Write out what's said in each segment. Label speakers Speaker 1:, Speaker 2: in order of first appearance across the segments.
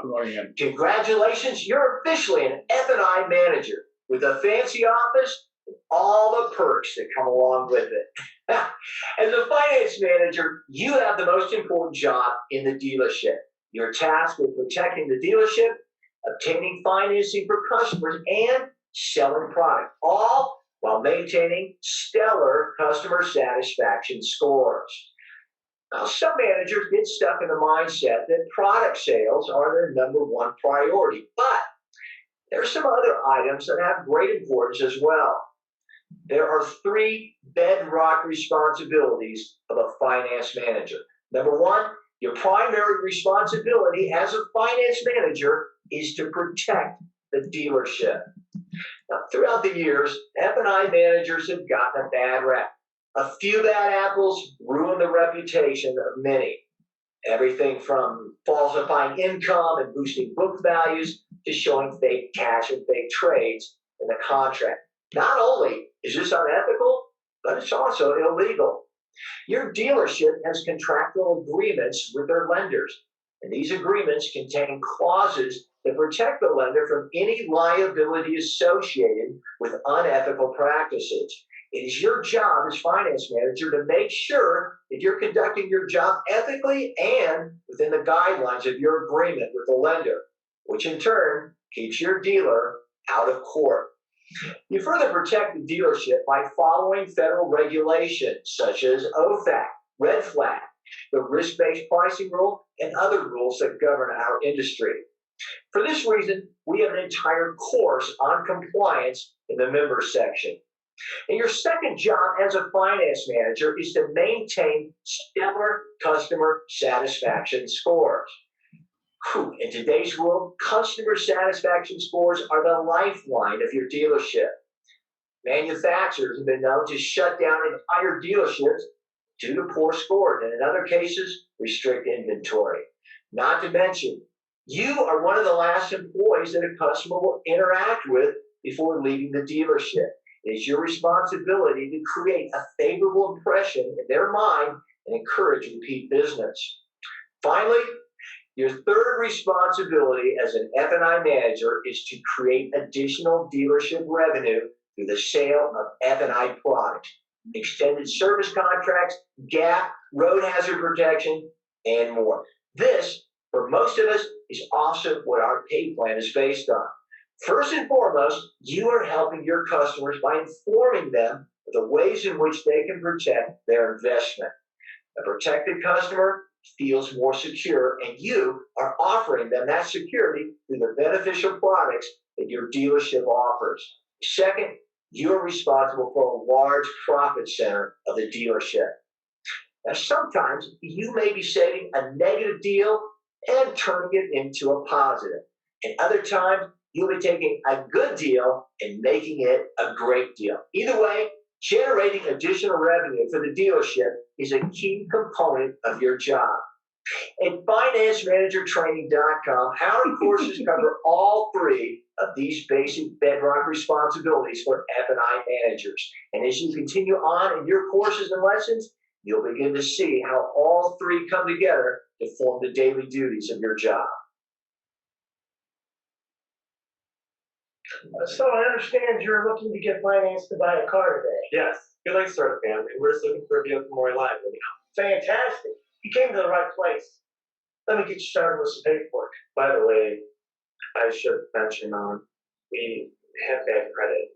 Speaker 1: Good morning, Ian.
Speaker 2: Congratulations, you're officially an F&I manager with a fancy office and all the perks that come along with it. As a finance manager, you have the most important job in the dealership. You're tasked with protecting the dealership, obtaining financing for customers, and selling product, all while maintaining stellar customer satisfaction scores. Now, some managers get stuck in the mindset that product sales are their number one priority, but there are some other items that have great importance as well. There are three bedrock responsibilities of a finance manager. Number one, your primary responsibility as a finance manager is to protect the dealership. Now, throughout the years, F&I managers have gotten a bad rap. A few bad apples ruin the reputation of many. Everything from falsifying income and boosting book values to showing fake cash and fake trades in the contract. Not only is this unethical, but it's also illegal. Your dealership has contractual agreements with their lenders, and these agreements contain clauses that protect the lender from any liability associated with unethical practices. It is your job as finance manager to make sure that you're conducting your job ethically and within the guidelines of your agreement with the lender, which in turn keeps your dealer out of court. You further protect the dealership by following federal regulations such as OFAC, Red Flag, the risk-based pricing rule, and other rules that govern our industry. For this reason, we have an entire course on compliance in the members section. And your second job as a finance manager is to maintain stellar customer satisfaction scores. In today's world, customer satisfaction scores are the lifeline of your dealership. Manufacturers have been known to shut down entire dealerships due to poor scores, and in other cases, restrict inventory. Not to mention, you are one of the last employees that a customer will interact with before leaving the dealership. It is your responsibility to create a favorable impression in their mind and encourage repeat business. Finally, your third responsibility as an F&I manager is to create additional dealership revenue through the sale of F&I products, extended service contracts, GAP, road hazard protection, and more. This, for most of us, is also what our pay plan is based on. First and foremost, you are helping your customers by informing them of the ways in which they can protect their investment. A protected customer feels more secure, and you are offering them that security through the beneficial products that your dealership offers. Second, you're responsible for a large profit center of the dealership. Now, sometimes you may be saving a negative deal and turning it into a positive. And other times, you'll be taking a good deal and making it a great deal. Either way, generating additional revenue for the dealership is a key component of your job. At financemanagertraining.com, our courses cover all three of these basic bedrock responsibilities for F&I managers. And as you continue on in your courses and lessons, you'll begin to see how all three come together to form the daily duties of your job.
Speaker 3: So I understand you're looking to get finance to buy a car today.
Speaker 4: Yes, we'd like to start a family. We're just looking for a vehicle more reliable.
Speaker 3: Fantastic. You came to the right place. Let me get you started with some paperwork.
Speaker 4: By the way, I should mention we have bad credit.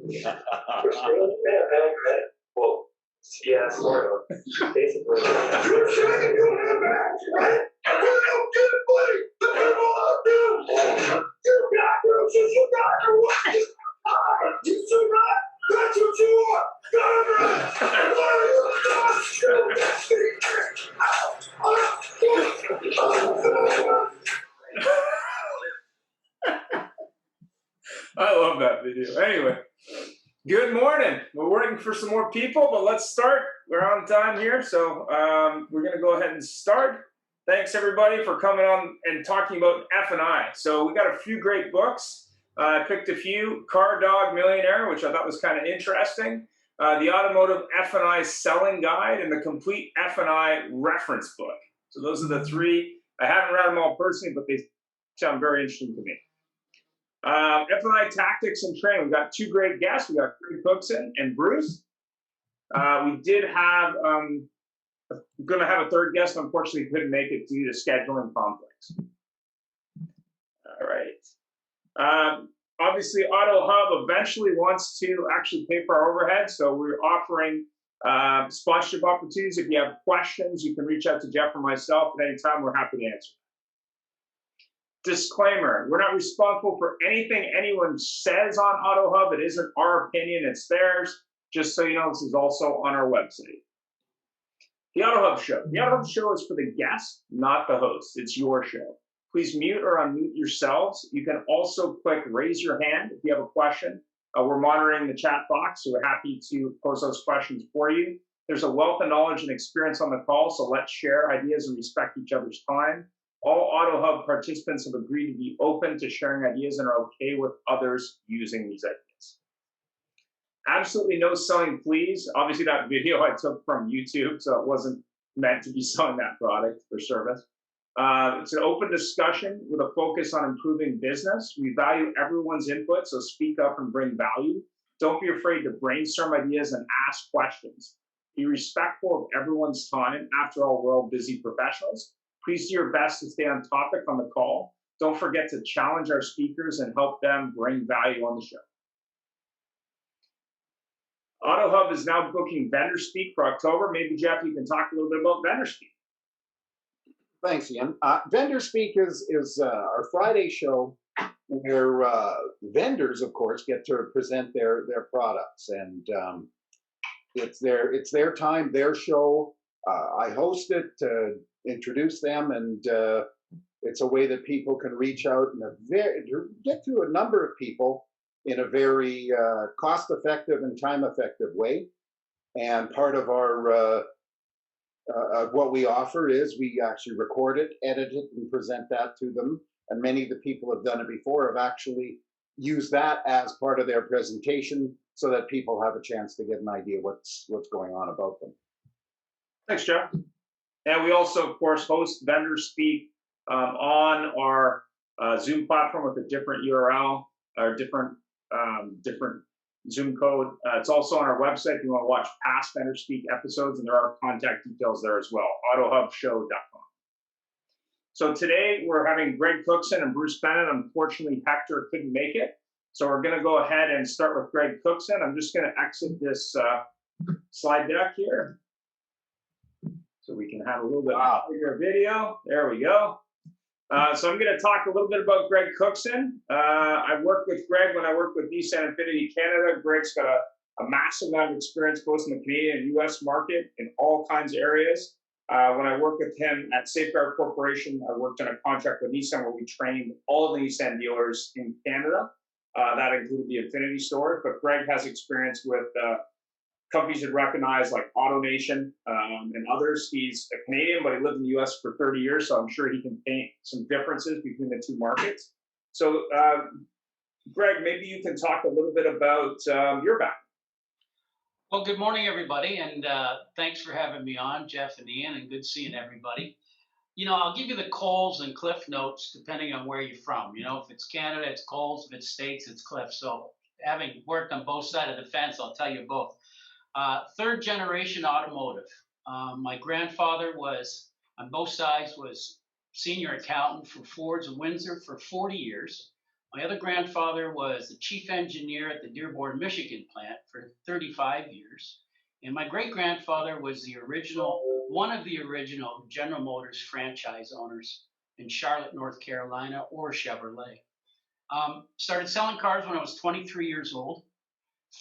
Speaker 3: We have bad credit.
Speaker 4: Well, yeah, sort of. Basically.
Speaker 5: You're saying you have bad credit? And we don't get it, buddy. The people out there. You got bruises. You got your wife. You should not. That's what you are. Got it right. What are you
Speaker 1: I love that video. Anyway, good morning. We're waiting for some more people, but let's start. We're on time here, so we're going to go ahead and start. Thanks, everybody, for coming on and talking about F&I. So we got a few great books. I picked a few. Car Dog Millionaire, which I thought was kind of interesting. The Automotive F&I Selling Guide, and the Complete F&I Reference Book. So those are the three I haven't read them all personally, but they sound very interesting to me. F&I tactics and training. We've got two great guests. We got Cookson and Bruce. We did have, going to have a third guest. Unfortunately, couldn't make it due to scheduling conflicts. All right. Obviously, AutoHub eventually wants to actually pay for our overhead, so we're offering sponsorship opportunities. If you have questions, you can reach out to Jeff or myself at any time. We're happy to answer. Disclaimer, we're not responsible for anything anyone says on AutoHub. It isn't our opinion, it's theirs. Just so you know, this is also on our website. The AutoHub Show. The AutoHub Show is for the guest, not the host. It's your show. Please mute or unmute yourselves. You can also click raise your hand if you have a question. We're monitoring the chat box, so we're happy to pose those questions for you. There's a wealth of knowledge and experience on the call, so let's share ideas and respect each other's time. All AutoHub participants have agreed to be open to sharing ideas and are okay with others using these ideas. Absolutely no selling, please. Obviously, that video I took from YouTube, so it wasn't meant to be selling that product or service. It's an open discussion with a focus on improving business. We value everyone's input, so speak up and bring value. Don't be afraid to brainstorm ideas and ask questions. Be respectful of everyone's time. After all, we're all busy professionals. Please do your best to stay on topic on the call. Don't forget to challenge our speakers and help them bring value on the show. AutoHub is now booking Vendor Speak for October. Maybe, Jeff, you can talk a little bit about Vendor Speak.
Speaker 6: Thanks, Ian. Vendor Speak is our Friday show where vendors, of course, get to present their products, and it's their time, their show. I host it to introduce them, and it's a way that people can reach out and get to a number of people in a very cost-effective and time-effective way. And part of our what we offer is we actually record it, edit it, and present that to them. And many of the people have done it before, have actually used that as part of their presentation so that people have a chance to get an idea what's going on about them.
Speaker 1: Thanks, Jeff. And we also, of course, host Vendor Speak on our Zoom platform with a different URL or different Zoom code. It's also on our website if you want to watch past Vendor Speak episodes, and there are contact details there as well, autohubshow.com. So today we're having Greg Cookson and Bruce Bennett. Unfortunately, Hector couldn't make it. So we're going to go ahead and start with Greg Cookson. I'm just going to exit this slide deck here so we can have a little bit bigger video. There we go. So I'm going to talk a little bit about Greg Cookson. I worked with Greg when I worked with Nissan Infinity Canada. Greg's got a massive amount of experience both in the Canadian and U.S. market in all kinds of areas. When I worked with him at Safeguard Corporation, I worked on a contract with Nissan where we trained all of the Nissan dealers in Canada. That included the Infinity store. But Greg has experience with companies that recognize like AutoNation and others. He's a Canadian, but he lived in the U.S. for 30 years, so I'm sure he can paint some differences between the two markets. So, Greg, maybe you can talk a little bit about your background.
Speaker 7: Well, good morning, everybody, and thanks for having me on, Jeff and Ian, and good seeing everybody. You know, I'll give you the Coles and Cliff notes depending on where you're from. You know, if it's Canada, it's Coles. If it's States, it's Cliff. So having worked on both sides of the fence, I'll tell you both. Third generation automotive. My grandfather was, on both sides, was senior accountant for Ford's in Windsor for 40 years. My other grandfather was the chief engineer at the Dearborn, Michigan plant for 35 years. And my great-grandfather was one of the original General Motors franchise owners in Charlotte, North Carolina, or Chevrolet. Started selling cars when I was 23 years old.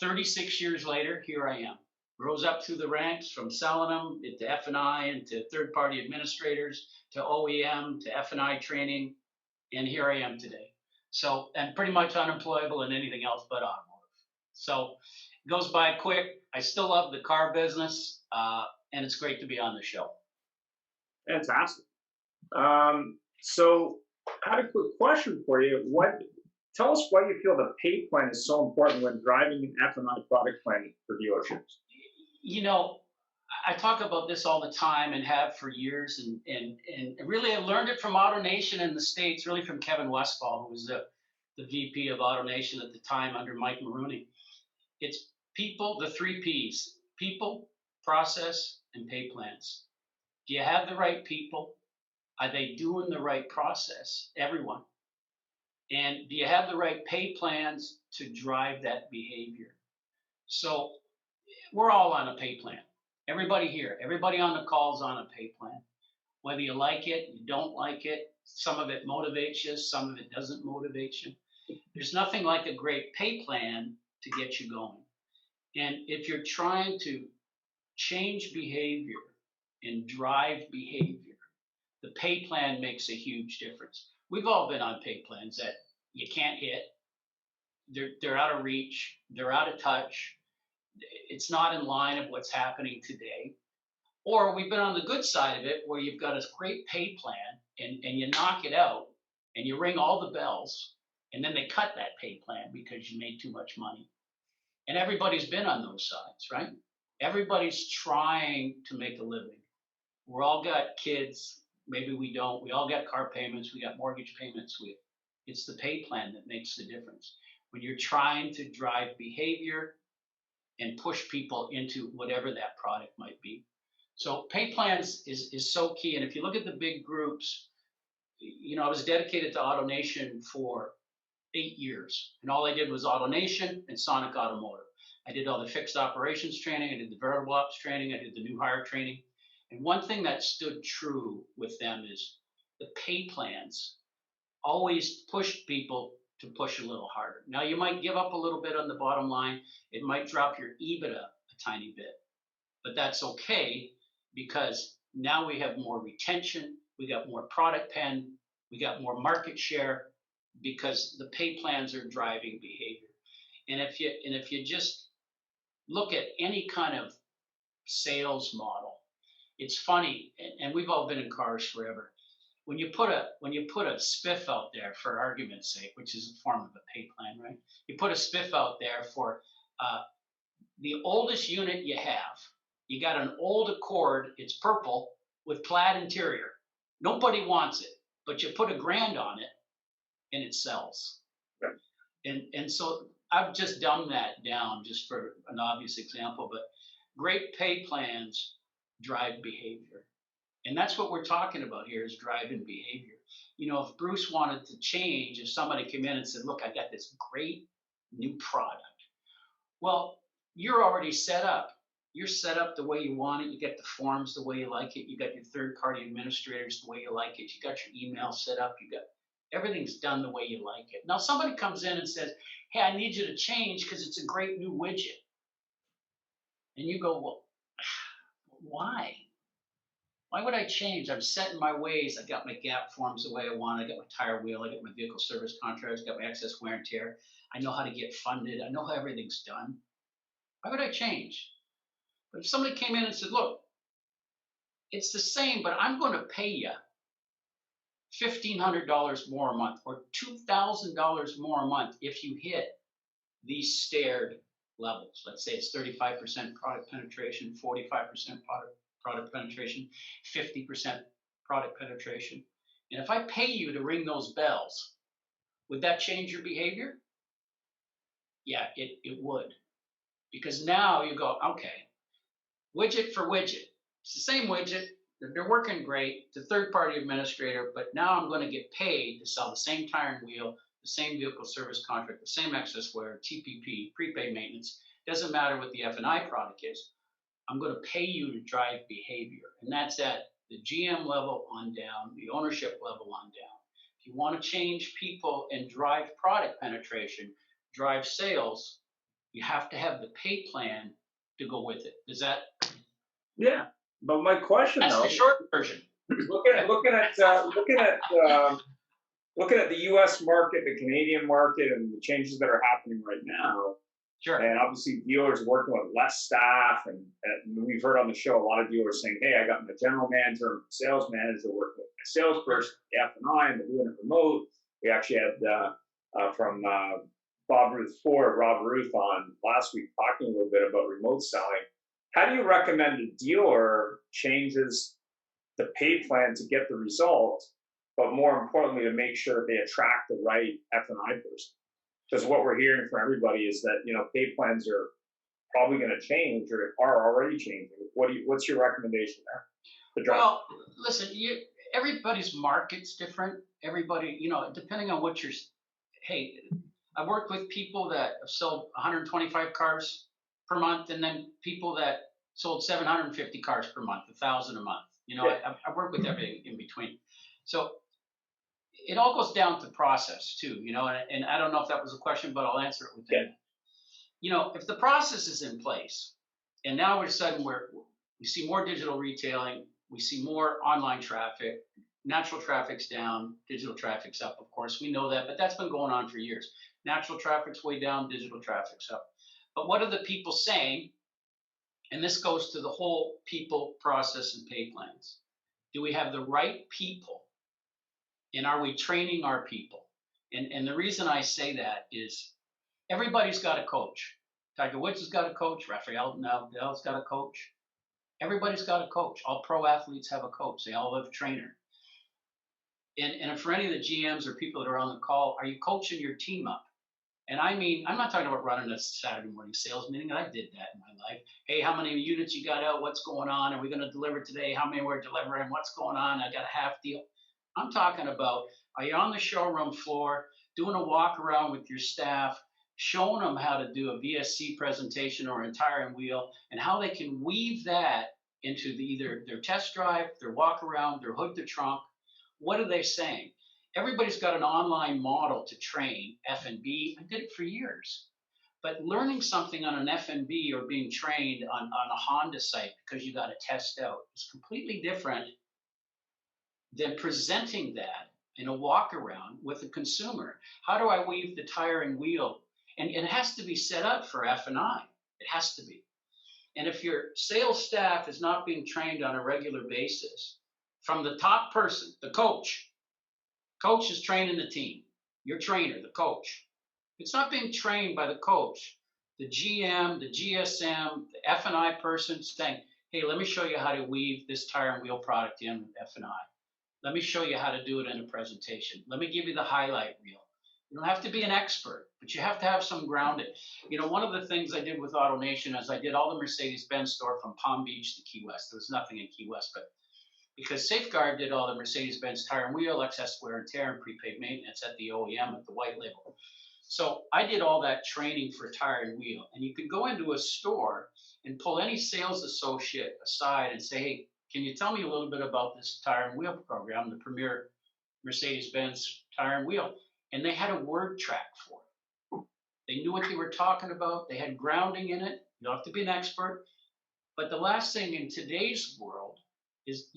Speaker 7: 36 years later, here I am. Rose up through the ranks from selling them into F&I and to third-party administrators, to OEM, to F&I training, and here I am today. So, and pretty much unemployable in anything else but automotive. So, it goes by quick. I still love the car business, and it's great to be on the show.
Speaker 1: Fantastic. So, I had a quick question for you. Tell us why you feel the pay plan is so important when driving an F&I product plan for dealerships.
Speaker 7: You know, I talk about this all the time and have for years, and really I learned it from AutoNation in the States, really from Kevin Westfall, who was the VP of AutoNation at the time under Mike Maroney. It's people, the 3 Ps: people, process, and pay plans. Do you have the right people? Are they doing the right process? Everyone. And do you have the right pay plans to drive that behavior? So we're all on a pay plan. Everybody here, everybody on the call is on a pay plan. Whether you like it, you don't like it, some of it motivates you, some of it doesn't motivate you. There's nothing like a great pay plan to get you going. And if you're trying to change behavior and drive behavior, the pay plan makes a huge difference. We've all been on pay plans that you can't hit. They're out of reach. They're out of touch. It's not in line of what's happening today. Or we've been on the good side of it where you've got a great pay plan and you knock it out and you ring all the bells and then they cut that pay plan because you made too much money. And everybody's been on those sides, right? Everybody's trying to make a living. We're all got kids. Maybe we don't. We all got car payments. We got mortgage payments. It's the pay plan that makes the difference. When you're trying to drive behavior and push people into whatever that product might be. So pay plans is so key. And if you look at the big groups, you know, I was dedicated to AutoNation for 8 years. And all I did was AutoNation and Sonic Automotive. I did all the fixed operations training. I did the variable ops training. I did the new hire training. And one thing that stood true with them is the pay plans always pushed people to push a little harder. Now, you might give up a little bit on the bottom line. It might drop your EBITDA a tiny bit, but that's okay because now we have more retention, we got more product pen, we got more market share because the pay plans are driving behavior. And if you just look at any kind of sales model, it's funny, and we've all been in cars forever. When you put a spiff out there, for argument's sake, which is a form of a pay plan, right? You put a spiff out there for the oldest unit you have. You got an old Accord, it's purple with plaid interior. Nobody wants it, but you put $1,000 on it and it sells. And so I've just dumbed that down just for an obvious example, but great pay plans drive behavior. And that's what we're talking about here is driving behavior. You know, if Bruce wanted to change, if somebody came in and said, look, I got this great new product. Well, you're already set up. You're set up the way you want it. You get the forms the way you like it. You got your third-party administrators the way you like it. You got your email set up. You got everything's done the way you like it. Now, somebody comes in and says, hey, I need you to change because it's a great new widget. And you go, well, why? Why would I change? I'm set in my ways. I got my gap forms the way I want. I got my tire wheel. I got my vehicle service contracts. I got my excess wear and tear. I know how to get funded. I know how everything's done. Why would I change? But if somebody came in and said, look, it's the same, but I'm going to pay you $1,500 more a month or $2,000 more a month if you hit these stared levels. Let's say it's 35% product penetration, 45% product penetration, 50% product penetration. And if I pay you to ring those bells, would that change your behavior? Yeah, it would. Because now you go, okay, widget for widget. It's the same widget. They're working great. It's a third-party administrator, but now I'm going to get paid to sell the same tire and wheel, the same vehicle service contract, the same excess wear, TPP, prepaid maintenance. Doesn't matter what the F&I product is. I'm going to pay you to drive behavior. And that's at the GM level on down, the ownership level on down. If you want to change people and drive product penetration, drive sales, you have to have the pay plan to go with it. Is that?
Speaker 1: Yeah. But my question,
Speaker 7: that's
Speaker 1: though,
Speaker 7: the short version.
Speaker 1: looking at the U.S. market, the Canadian market, and the changes that are happening right now.
Speaker 7: Sure.
Speaker 1: And obviously, dealers working with less staff, and we've heard on the show a lot of dealers saying, "Hey, I got my general manager and sales manager working with my salesperson, the F&I, and they're doing it remote." We actually had from Rob Ruth on last week talking a little bit about remote selling. How do you recommend a dealer changes the pay plan to get the result, but more importantly, to make sure that they attract the right F&I person? Because what we're hearing from everybody is that, pay plans are probably going to change or are already changing. What's your recommendation there?
Speaker 7: Well, listen, everybody's market's different. Everybody, depending on what hey, I've worked with people that have sold 125 cars per month, and then people that sold 750 cars per month, 1,000 a month. I work with everything in between. So it all goes down to process too, and I don't know if that was a question, but I'll answer it with that. If the process is in place, and now all of a sudden we see more digital retailing, we see more online traffic, natural traffic's down, digital traffic's up, of course, we know that, but that's been going on for years. Natural traffic's way down, digital traffic's up. But what are the people saying? And this goes to the whole people, process, and pay plans. Do we have the right people? And are we training our people? And the reason I say that is everybody's got a coach. Tiger Woods has got a coach. Rafael Nadal's got a coach. Everybody's got a coach. All pro athletes have a coach. They all have a trainer. And for any of the GMs or people that are on the call, are you coaching your team up? And I mean, I'm not talking about running a Saturday morning sales meeting. I did that in my life. Hey, how many units you got out? What's going on? Are we going to deliver today? How many we're delivering? What's going on? I got a half deal. I'm talking about, are you on the showroom floor doing a walk around with your staff, showing them how to do a VSC presentation or a tire and wheel, and how they can weave that into either their test drive, their walk around, their hood to trunk. What are they saying? Everybody's got an online model to train F&B. I did it for years. But learning something on an F&B or being trained on a Honda site because you got to test out is completely different than presenting that in a walk around with a consumer. How do I weave the tire and wheel? And it has to be set up for F&I. It has to be. And if your sales staff is not being trained on a regular basis, from the top person, the coach is training the team, your trainer, the coach. It's not being trained by the coach, the GM, the GSM, the F&I person saying, hey, let me show you how to weave this tire and wheel product in with F&I. Let me show you how to do it in a presentation. Let me give you the highlight reel. You don't have to be an expert, but you have to have some grounded. One of the things I did with AutoNation is I did all the Mercedes-Benz store from Palm Beach to Key West. There was nothing in Key West, but because Safeguard did all the Mercedes-Benz tire and wheel, excess wear and tear, and prepaid maintenance at the OEM at the white label. So I did all that training for tire and wheel. And you could go into a store and pull any sales associate aside and say, hey, can you tell me a little bit about this tire and wheel program, the premier Mercedes-Benz tire and wheel? And they had a word track for it. They knew what they were talking about. They had grounding in it. You don't have to be an expert. But the last thing in today's world is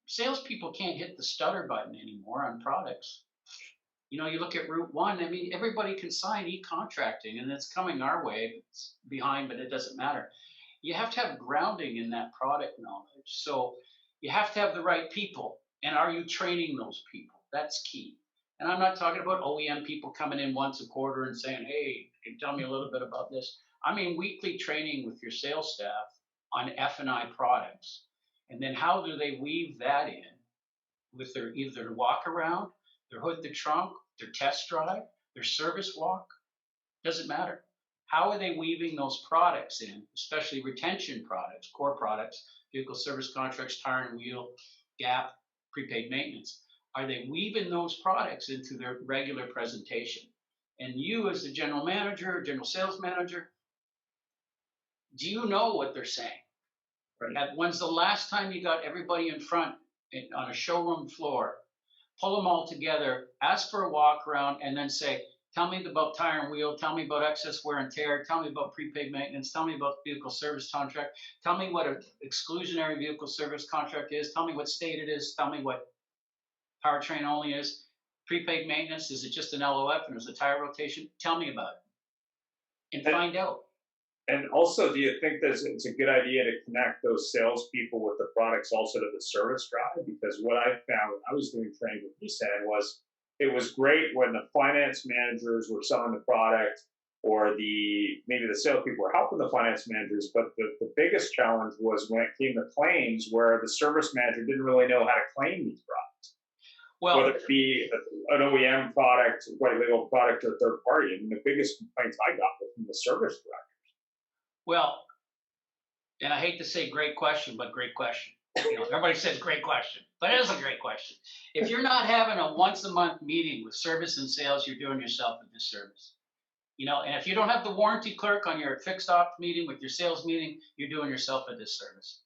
Speaker 7: salespeople can't hit the stutter button anymore on products. You look at Route 1, I mean, everybody can sign e-contracting, and it's coming our way. It's behind, but it doesn't matter. You have to have grounding in that product knowledge. So you have to have the right people. And are you training those people? That's key. And I'm not talking about OEM people coming in once a quarter and saying, hey, can you tell me a little bit about this? I mean, weekly training with your sales staff on F&I products. And then how do they weave that in with their either walk around, their hood to trunk, their test drive, their service walk? Doesn't matter. How are they weaving those products in, especially retention products, core products, vehicle service contracts, tire and wheel, gap, prepaid maintenance? Are they weaving those products into their regular presentation? And you as the general manager, general sales manager, do you know what they're saying? Right. When's the last time you got everybody in front on a showroom floor, pull them all together, ask for a walk around, and then say, tell me about tire and wheel, tell me about excess wear and tear, tell me about prepaid maintenance, tell me about vehicle service contract, tell me what an exclusionary vehicle service contract is, tell me what state it is, tell me what powertrain only is, prepaid maintenance, is it just an LOF and is it tire rotation? Tell me about it and find out.
Speaker 1: And also, do you think that it's a good idea to connect those salespeople with the products also to the service drive? Because what I found when I was doing training with Nissan was it was great when the finance managers were selling the product or maybe the salespeople were helping the finance managers, but the biggest challenge was when it came to claims, where the service manager didn't really know how to claim these products.
Speaker 7: Well,
Speaker 1: Whether it be an OEM product, white label product, or third party. I mean, the biggest complaints I got were from the service director.
Speaker 7: well, and I hate to say great question, but great question. You know, everybody says great question, but it is a great question. If you're not having a once a month meeting with service and sales, you're doing yourself a disservice. You know, and if you don't have the warranty clerk on your fixed ops meeting with your sales meeting, you're doing yourself a disservice.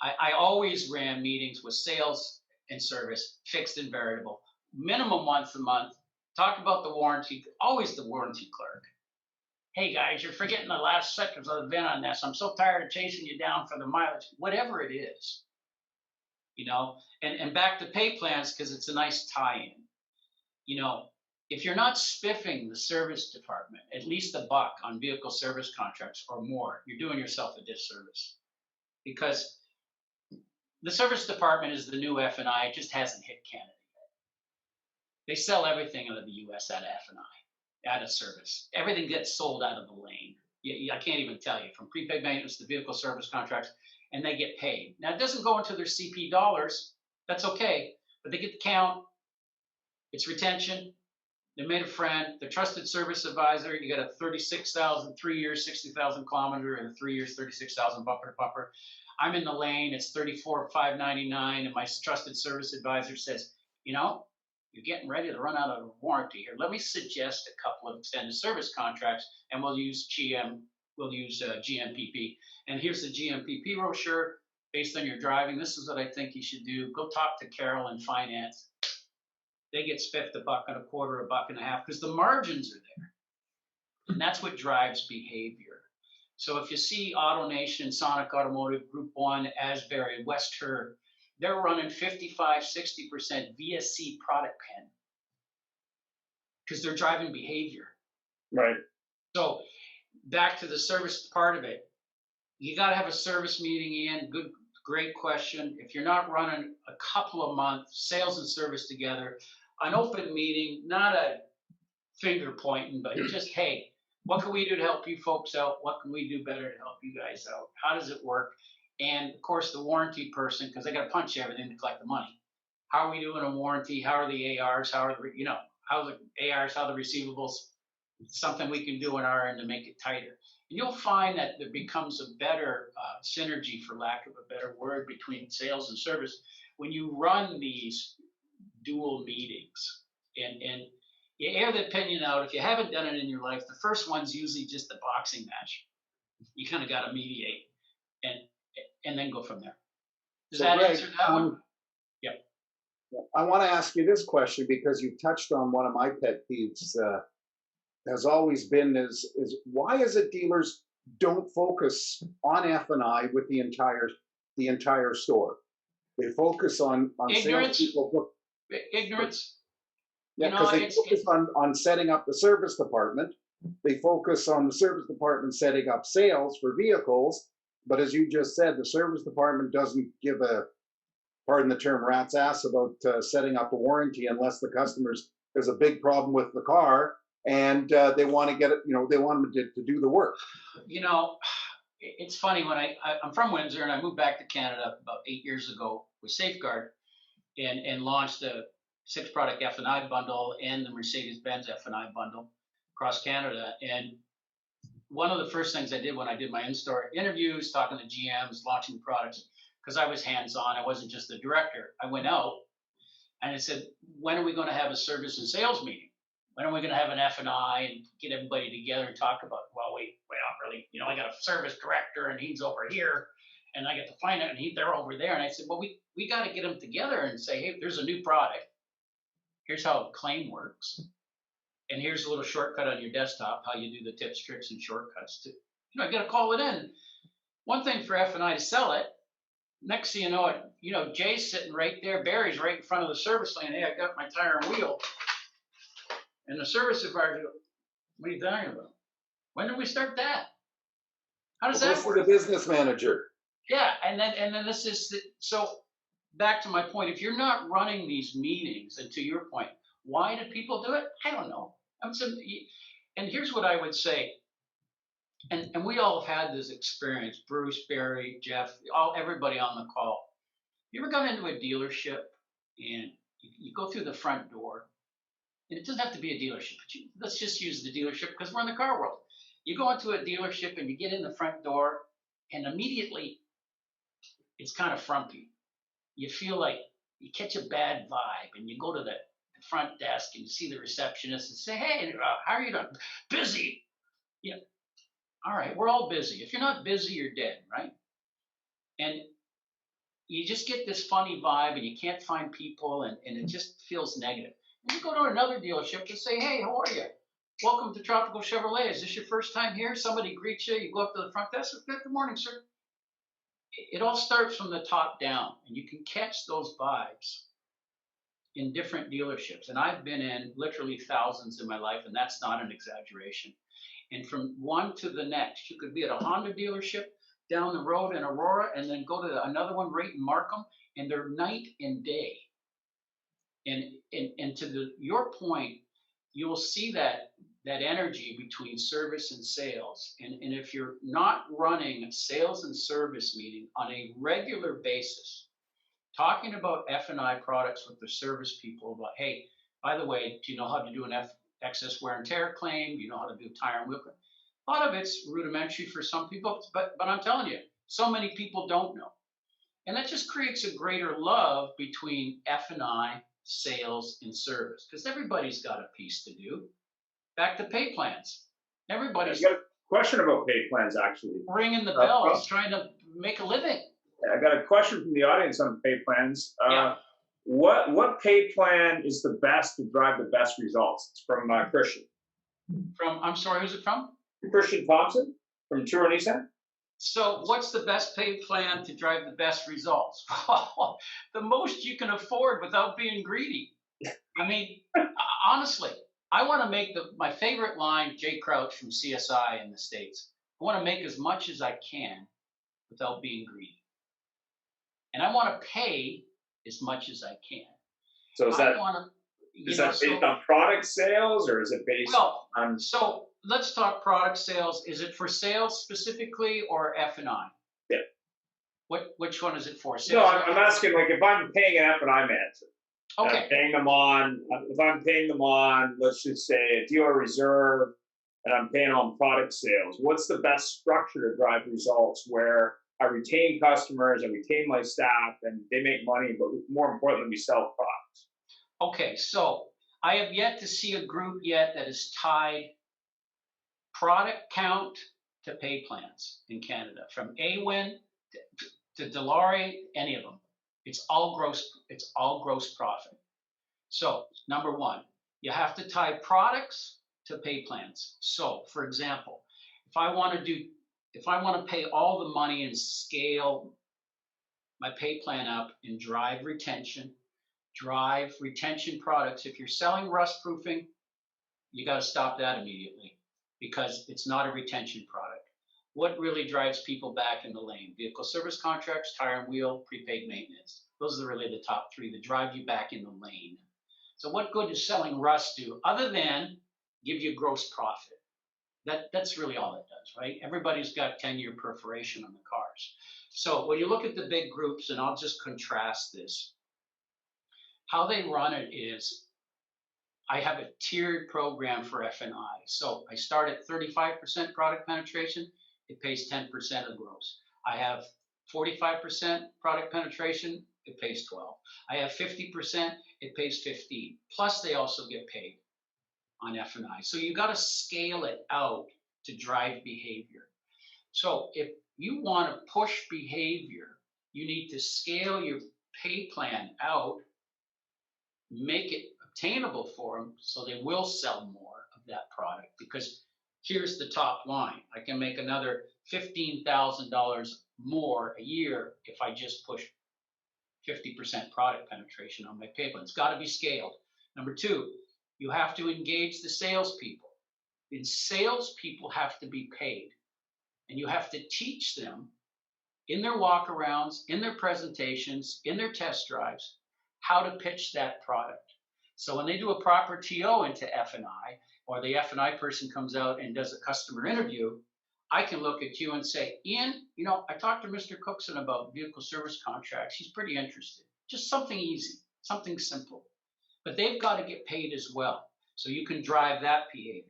Speaker 7: I always ran meetings with sales and service, fixed and variable, minimum once a month. Talk about the warranty, always the warranty clerk. Hey guys, you're forgetting the last seconds of the VIN on this. I'm so tired of chasing you down for the mileage, whatever it is. You know, and back to pay plans, because it's a nice tie-in. You know, if you're not spiffing the service department at least $1 on vehicle service contracts or more, you're doing yourself a disservice. Because the service department is the new F&I, it just hasn't hit Canada yet. They sell everything out of the US out of F&I, out of service. Everything gets sold out of the lane. I can't even tell you, from prepaid maintenance to vehicle service contracts, and they get paid. Now, it doesn't go into their CP dollars, that's okay, but they get the count, it's retention, they made a friend, the trusted service advisor, you got a 36,000, 3 years, 60,000 kilometer, and 3 years, 36,000 bumper to bumper. I'm in the lane, it's 34,599, and my trusted service advisor says, you know, you're getting ready to run out of warranty here. Let me suggest a couple of extended service contracts, and we'll use GMPP. And here's the GMPP brochure based on your driving. This is what I think you should do. Go talk to Carol in finance. They get spiffed $1.25, $1.50, because the margins are there. And that's what drives behavior. So if you see AutoNation, Sonic Automotive, Group 1, Asbury, Westher, they're running 55, 60% VSC product pen because they're driving behavior.
Speaker 1: Right.
Speaker 7: So back to the service part of it, you got to have a service meeting in. Great question. If you're not running a couple of months, sales and service together, an open meeting, not a finger pointing, but just, hey, what can we do to help you folks out? What can we do better to help you guys out? How does it work? And of course, the warranty person, because they got to punch everything to collect the money. How are we doing a warranty? How are the ARs? How are the, you know, how the ARs, how the receivables? Something we can do on our end to make it tighter. And you'll find that there becomes a better synergy, for lack of a better word, between sales and service when you run these dual meetings. And you air the opinion out. If you haven't done it in your life, the first one's usually just a boxing match. You kind of got to mediate and then go from there. Does that answer that one? Yep.
Speaker 6: I want to ask you this question because you touched on one of my pet peeves. Has always been is why is it dealers don't focus on F&I with the entire store? They focus on salespeople.
Speaker 7: Ignorance.
Speaker 6: Yeah, because they focus on setting up the service department. They focus on the service department setting up sales for vehicles. But as you just said, the service department doesn't give a, pardon the term, rat's ass about setting up a warranty unless the there's a big problem with the car and they want to get it, you know, they want them to do the work.
Speaker 7: You know, it's funny when I'm from Windsor and I moved back to Canada about 8 years ago with Safeguard and launched a 6-product F&I bundle and the Mercedes-Benz F&I bundle across Canada. And one of the first things I did when I did my in-store interviews, talking to GMs, launching products, because I was hands-on, I wasn't just the director. I went out and I said, when are we going to have a service and sales meeting? When are we going to have an F&I and get everybody together and talk about, well, wait, not really. You know, I got a service director and he's over here and I get to find out and they're over there. And I said, well, we got to get them together and say, hey, there's a new product. Here's how a claim works. And here's a little shortcut on your desktop, how you do the tips, tricks, and shortcuts. You know, I got to call it in. One thing for F&I to sell it. Next thing you know, Jay's sitting right there. Barry's right in front of the service lane. Hey, I got my tire and wheel. And the service advisor, what are you talking about? When did we start that? How does that work?
Speaker 6: For the business manager.
Speaker 7: Yeah, and then this is so. Back to my point. If you're not running these meetings, and to your point, why do people do it? I don't know. And here's what I would say, and we all have had this experience, Bruce, Barry, Jeff, everybody on the call. You ever gone into a dealership and you go through the front door, and it doesn't have to be a dealership, but let's just use the dealership because we're in the car world. You go into a dealership and you get in the front door, and immediately it's kind of frumpy. You feel like you catch a bad vibe, and you go to the front desk and you see the receptionist and say, "Hey, how are you doing?" Busy. Yeah. All right, we're all busy. If you're not busy, you're dead, right? And you just get this funny vibe, and you can't find people, and it just feels negative. And you go to another dealership and say, "Hey, how are you? Welcome to Tropical Chevrolet. Is this your first time here?" Somebody greets you. You go up to the front desk. "Good morning, sir." It all starts from the top down, and you can catch those vibes in different dealerships. And I've been in literally thousands in my life, and that's not an exaggeration. And from one to the next, you could be at a Honda dealership down the road in Aurora, and then go to another one right in Markham, and they're night and day. And to your point, you'll see that energy between service and sales. And if you're not running a sales and service meeting on a regular basis, talking about F&I products with the service people about, "Hey, by the way, do you know how to do an excess wear and tear claim? Do you know how to do tire and wheel claim?" A lot of it's rudimentary for some people, but I'm telling you, so many people don't know. And that just creates a greater love between F&I, sales, and service, because everybody's got a piece to do. Back to pay plans. Everybody's
Speaker 1: got a question about pay plans, actually.
Speaker 7: ringing the bells, trying to make a living.
Speaker 1: I got a question from the audience on pay plans.
Speaker 7: Yeah.
Speaker 1: What pay plan is the best to drive the best results? It's from Christian.
Speaker 7: I'm sorry, who's it from?
Speaker 1: Christian Thompson from Tour Nissan.
Speaker 7: So what's the best pay plan to drive the best results? The most you can afford without being greedy. I mean, honestly, I want to make my favorite line, Jay Crouch from CSI in the States. I want to make as much as I can without being greedy. And I want to pay as much as I can.
Speaker 1: So is that based on product sales, or is it based on?
Speaker 7: So let's talk product sales. Is it for sales specifically or F&I?
Speaker 1: Yeah.
Speaker 7: Which one is it for?
Speaker 1: No, I'm asking, like, if I'm paying an F&I manager.
Speaker 7: Okay.
Speaker 1: I'm paying them on, let's just say, a dealer reserve, and I'm paying on product sales. What's the best structure to drive results where I retain customers, I retain my staff, and they make money, but more importantly, we sell products?
Speaker 7: Okay, so I have yet to see a group yet that has tied product count to pay plans in Canada, from AWIN to Dilawri, any of them. It's all gross profit. So number one, you have to tie products to pay plans. So for example, if I want to pay all the money and scale my pay plan up and drive retention products. If you're selling rust proofing, you got to stop that immediately, because it's not a retention product. What really drives people back in the lane? Vehicle service contracts, tire and wheel, prepaid maintenance. Those are really the top three that drive you back in the lane. So what good does selling rust do other than give you gross profit? That's really all it does, right? Everybody's got 10-year perforation on the cars. So when you look at the big groups, and I'll just contrast this, how they run it is, I have a tiered program for F&I. So I start at 35% product penetration. It pays 10% of gross. I have 45% product penetration. It pays 12. I have 50%. It pays 15. Plus, they also get paid on F&I. So you got to scale it out to drive behavior. So if you want to push behavior, you need to scale your pay plan out, make it obtainable for them so they will sell more of that product. Because here's the top line. I can make another $15,000 more a year if I just push 50% product penetration on my pay plan. It's got to be scaled. Number two, you have to engage the salespeople. And salespeople have to be paid. And you have to teach them in their walkarounds, in their presentations, in their test drives, how to pitch that product. So when they do a proper TO into F&I, or the F&I person comes out and does a customer interview, I can look at you and say, Ian, I talked to Mr. Cookson about vehicle service contracts. He's pretty interested. Just something easy, something simple. But they've got to get paid as well. So you can drive that behavior.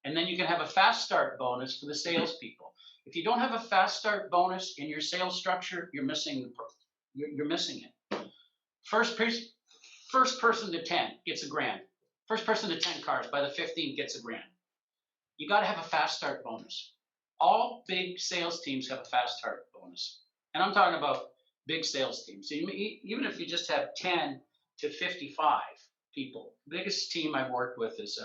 Speaker 7: And then you can have a fast start bonus for the salespeople. If you don't have a fast start bonus in your sales structure, you're missing it. First person to 10 gets $1,000. First person to 10 cars by the 15th gets $1,000. You got to have a fast start bonus. All big sales teams have a fast start bonus. And I'm talking about big sales teams. So even if you just have 10 to 55 people, the biggest team I've worked with is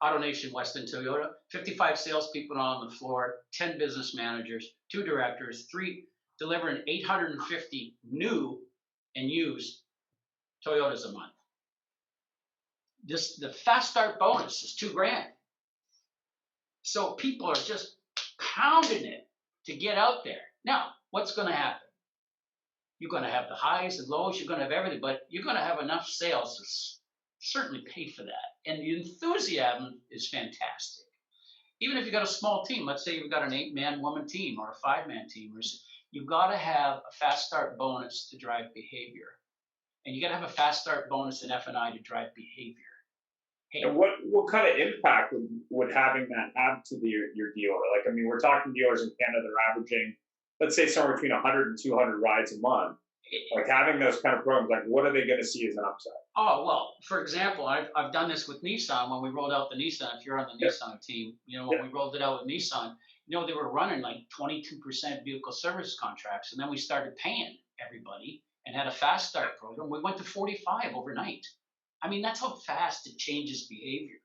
Speaker 7: AutoNation Weston Toyota, 55 salespeople on the floor, 10 business managers, 2 directors, 3 delivering 850 new and used Toyotas a month. The fast start bonus is $2,000. So people are just pounding it to get out there. Now, what's going to happen? You're going to have the highs and lows. You're going to have everything, but you're going to have enough sales to certainly pay for that. And the enthusiasm is fantastic. Even if you've got a small team, let's say you've got an 8-man woman team or a 5-man team, you've got to have a fast start bonus to drive behavior. And you got to have a fast start bonus in F&I to drive behavior. Hey,
Speaker 1: and what kind of impact would having that have to your dealer? Like, I mean, we're talking dealers in Canada, they're averaging, let's say, somewhere between 100 and 200 rides a month. Like, having those kind of programs, like, what are they going to see as an upside?
Speaker 7: Oh, well, for example, I've done this with Nissan when we rolled out the Nissan. If you're on the Nissan team, when we rolled it out with Nissan, they were running like 22% vehicle service contracts. And then we started paying everybody and had a fast start program. We went to 45 overnight. I mean, that's how fast it changes behavior.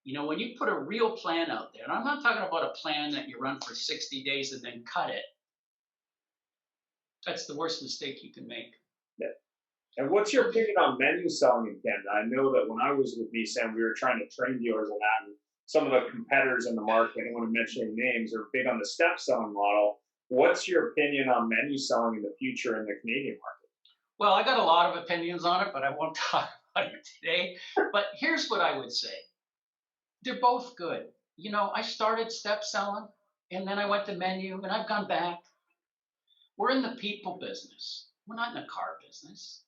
Speaker 7: When you put a real plan out there, and I'm not talking about a plan that you run for 60 days and then cut it. That's the worst mistake you can make.
Speaker 1: Yeah. And what's your opinion on menu selling in Canada? I know that when I was with Nissan, we were trying to train dealers on that. And some of the competitors in the market, I don't want to mention names, are big on the step selling model. What's your opinion on menu selling in the future in the Canadian market?
Speaker 7: Well, I got a lot of opinions on it, but I won't talk about it today. But here's what I would say. They're both good. I started step selling, and then I went to menu, and I've gone back. We're in the people business. We're not in the car business.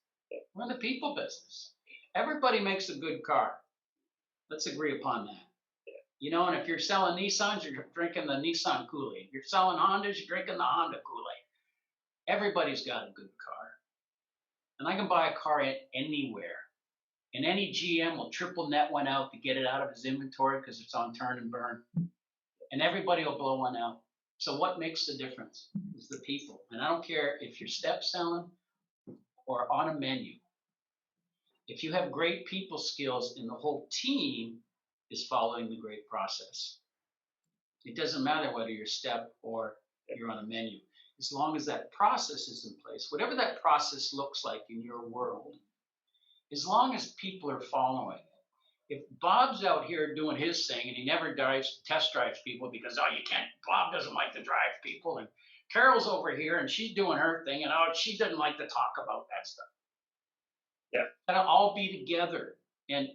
Speaker 7: We're in the people business. Everybody makes a good car. Let's agree upon that. And if you're selling Nissans, you're drinking the Nissan Kool-Aid. You're selling Hondas, you're drinking the Honda Kool-Aid. Everybody's got a good car. And I can buy a car anywhere. And any GM will triple net one out to get it out of his inventory because it's on turn and burn. And everybody will blow one out. So what makes the difference is the people. And I don't care if you're step selling or on a menu. If you have great people skills and the whole team is following the great process, it doesn't matter whether you're step or you're on a menu. As long as that process is in place, whatever that process looks like in your world, as long as people are following it. If Bob's out here doing his thing and he never test drives people because, Bob doesn't like to drive people, and Carol's over here and she's doing her thing and she doesn't like to talk about that stuff.
Speaker 1: Yeah.
Speaker 7: That'll all be together. And,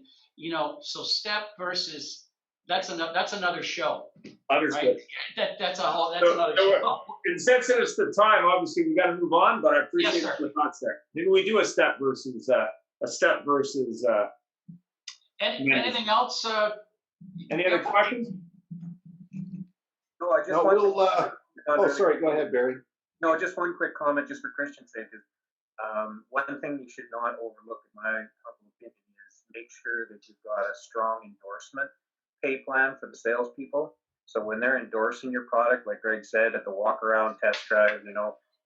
Speaker 7: so step versus, that's another show.
Speaker 1: Understood.
Speaker 7: Right? That's another show.
Speaker 1: In sensitive to time, obviously we got to move on, but I appreciate
Speaker 7: Yes,
Speaker 1: your thoughts there. Maybe we do a step versus
Speaker 7: anything else?
Speaker 1: Any other questions?
Speaker 8: No, I just
Speaker 6: sorry. Go ahead, Barry.
Speaker 8: No, just one quick comment, just for Christian's sake. One thing you should not overlook, in my humble opinion, is make sure that you've got a strong endorsement pay plan for the salespeople. So when they're endorsing your product, like Greg said, at the walk around test drive,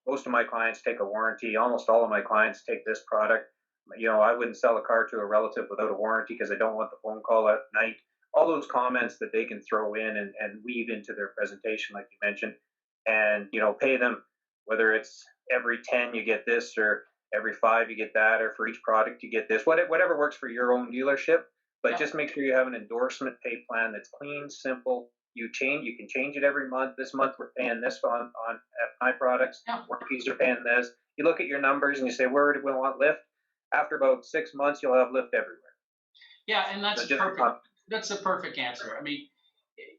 Speaker 8: most of my clients take a warranty. Almost all of my clients take this product. I wouldn't sell a car to a relative without a warranty because I don't want the phone call at night. All those comments that they can throw in and weave into their presentation, like you mentioned, and, pay them, whether it's every 10 you get this, or every 5 you get that, or for each product you get this, whatever works for your own dealership. But just make sure you have an endorsement pay plan that's clean, simple. You can change it every month. This month we're paying this on my products. Warranties are paying this. You look at your numbers and you say, where do we want lift? after about 6 months, you'll have lift everywhere.
Speaker 7: Yeah, and that's
Speaker 8: So just
Speaker 7: perfect. That's a perfect answer. I mean,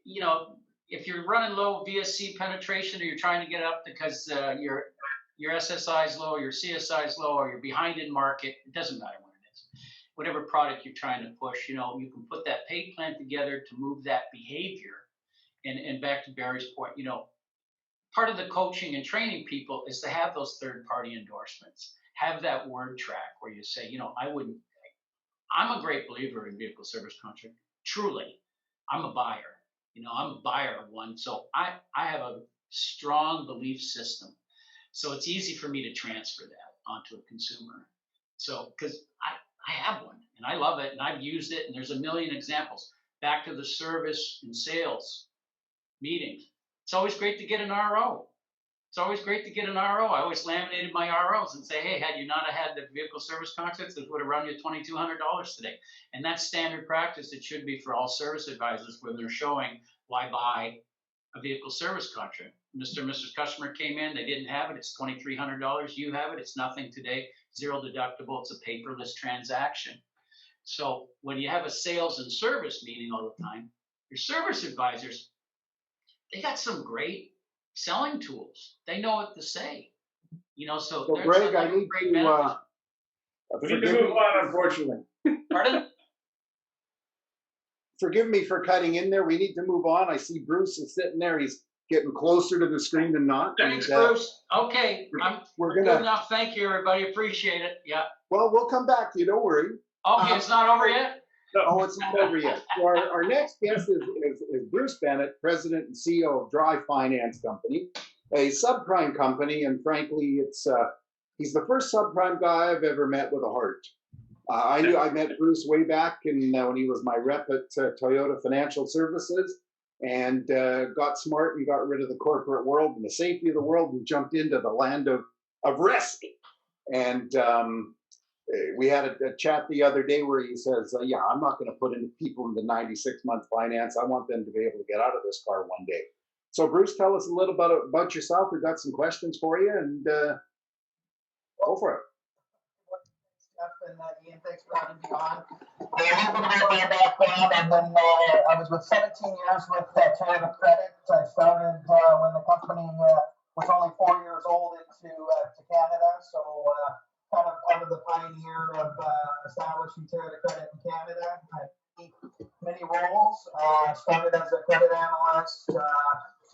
Speaker 7: you know, if you're running low VSC penetration, or you're trying to get up because your SSI is low, or your CSI is low, or you're behind in market, it doesn't matter what it is. Whatever product you're trying to push, you know, you can put that pay plan together to move that behavior. And back to Barry's point, you know, part of the coaching and training people is to have those third-party endorsements, have that word track where you say, you know, I'm a great believer in vehicle service contract. Truly, I'm a buyer. You know, I'm a buyer of one. So I have a strong belief system. So it's easy for me to transfer that onto a consumer. So, because I have one and I love it and I've used it, and there's a million examples. Back to the service and sales meetings. It's always great to get an RO. It's always great to get an RO. I always laminated my ROs and say, hey, had you not had the vehicle service contracts, it would have run you $2,200 today. And that's standard practice. It should be for all service advisors when they're showing why buy a vehicle service contract. Mr. and Mrs. Customer came in, they didn't have it, it's $2,300. You have it, it's nothing today, zero deductible, it's a paperless transaction. So when you have a sales and service meeting all the time, your service advisors, they got some great selling tools. They know what to say. You know, so
Speaker 6: Greg, I need to
Speaker 1: we need to move on, unfortunately.
Speaker 7: Pardon?
Speaker 6: Forgive me for cutting in there. We need to move on. I see Bruce is sitting there. He's getting closer to the screen than not.
Speaker 7: Thanks, Bruce. Okay,
Speaker 6: we're
Speaker 7: good
Speaker 6: gonna.
Speaker 7: enough. Thank you, everybody. Appreciate it. Yeah.
Speaker 6: Well, we'll come back to you. Don't worry.
Speaker 7: Okay, it's not over yet?
Speaker 6: Oh, it's not over yet. So our next guest is Bruce Bennett, President and CEO of Drive Finance Company, a subprime company, and frankly, he's the first subprime guy I've ever met with a heart. I met Bruce way back when he was my rep at Toyota Financial Services, and got smart and got rid of the corporate world and the safety of the world and jumped into the land of risk. And we had a chat the other day where he says, yeah, I'm not going to put in people into 96-month finance. I want them to be able to get out of this car one day. So Bruce, tell us a little about yourself. We've got some questions for you, and go for it.
Speaker 3: Jeff and Ian, thanks for having me on. A little bit about my background. I've been, I was with 17 years with Toyota Credit. I started when the company was only 4 years old into Canada. So kind of part of the pioneer of establishing Toyota Credit in Canada. I had many roles. Started as a credit analyst,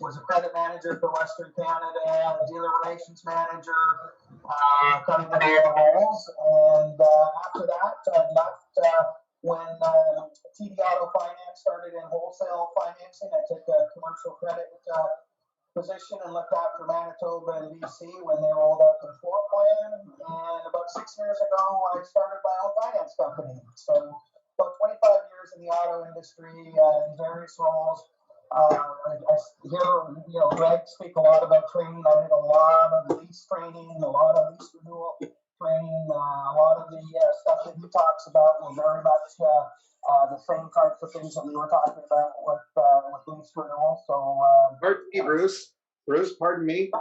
Speaker 3: was a credit manager for Western Canada, a dealer relations manager, kind of many other roles. And after that, I left when TD Auto Finance started in wholesale financing. I took a commercial credit position and looked after Manitoba and BC when they rolled out the floor plan. And about 6 years ago, I started my own finance company. So about 25 years in the auto industry in various roles. I hear Greg speak a lot about training. I did a lot of lease training, a lot of lease renewal training, a lot of the stuff that he talks about was very much the same types of things that we were talking about with lease renewal. So
Speaker 6: pardon me, Bruce. Bruce, pardon me.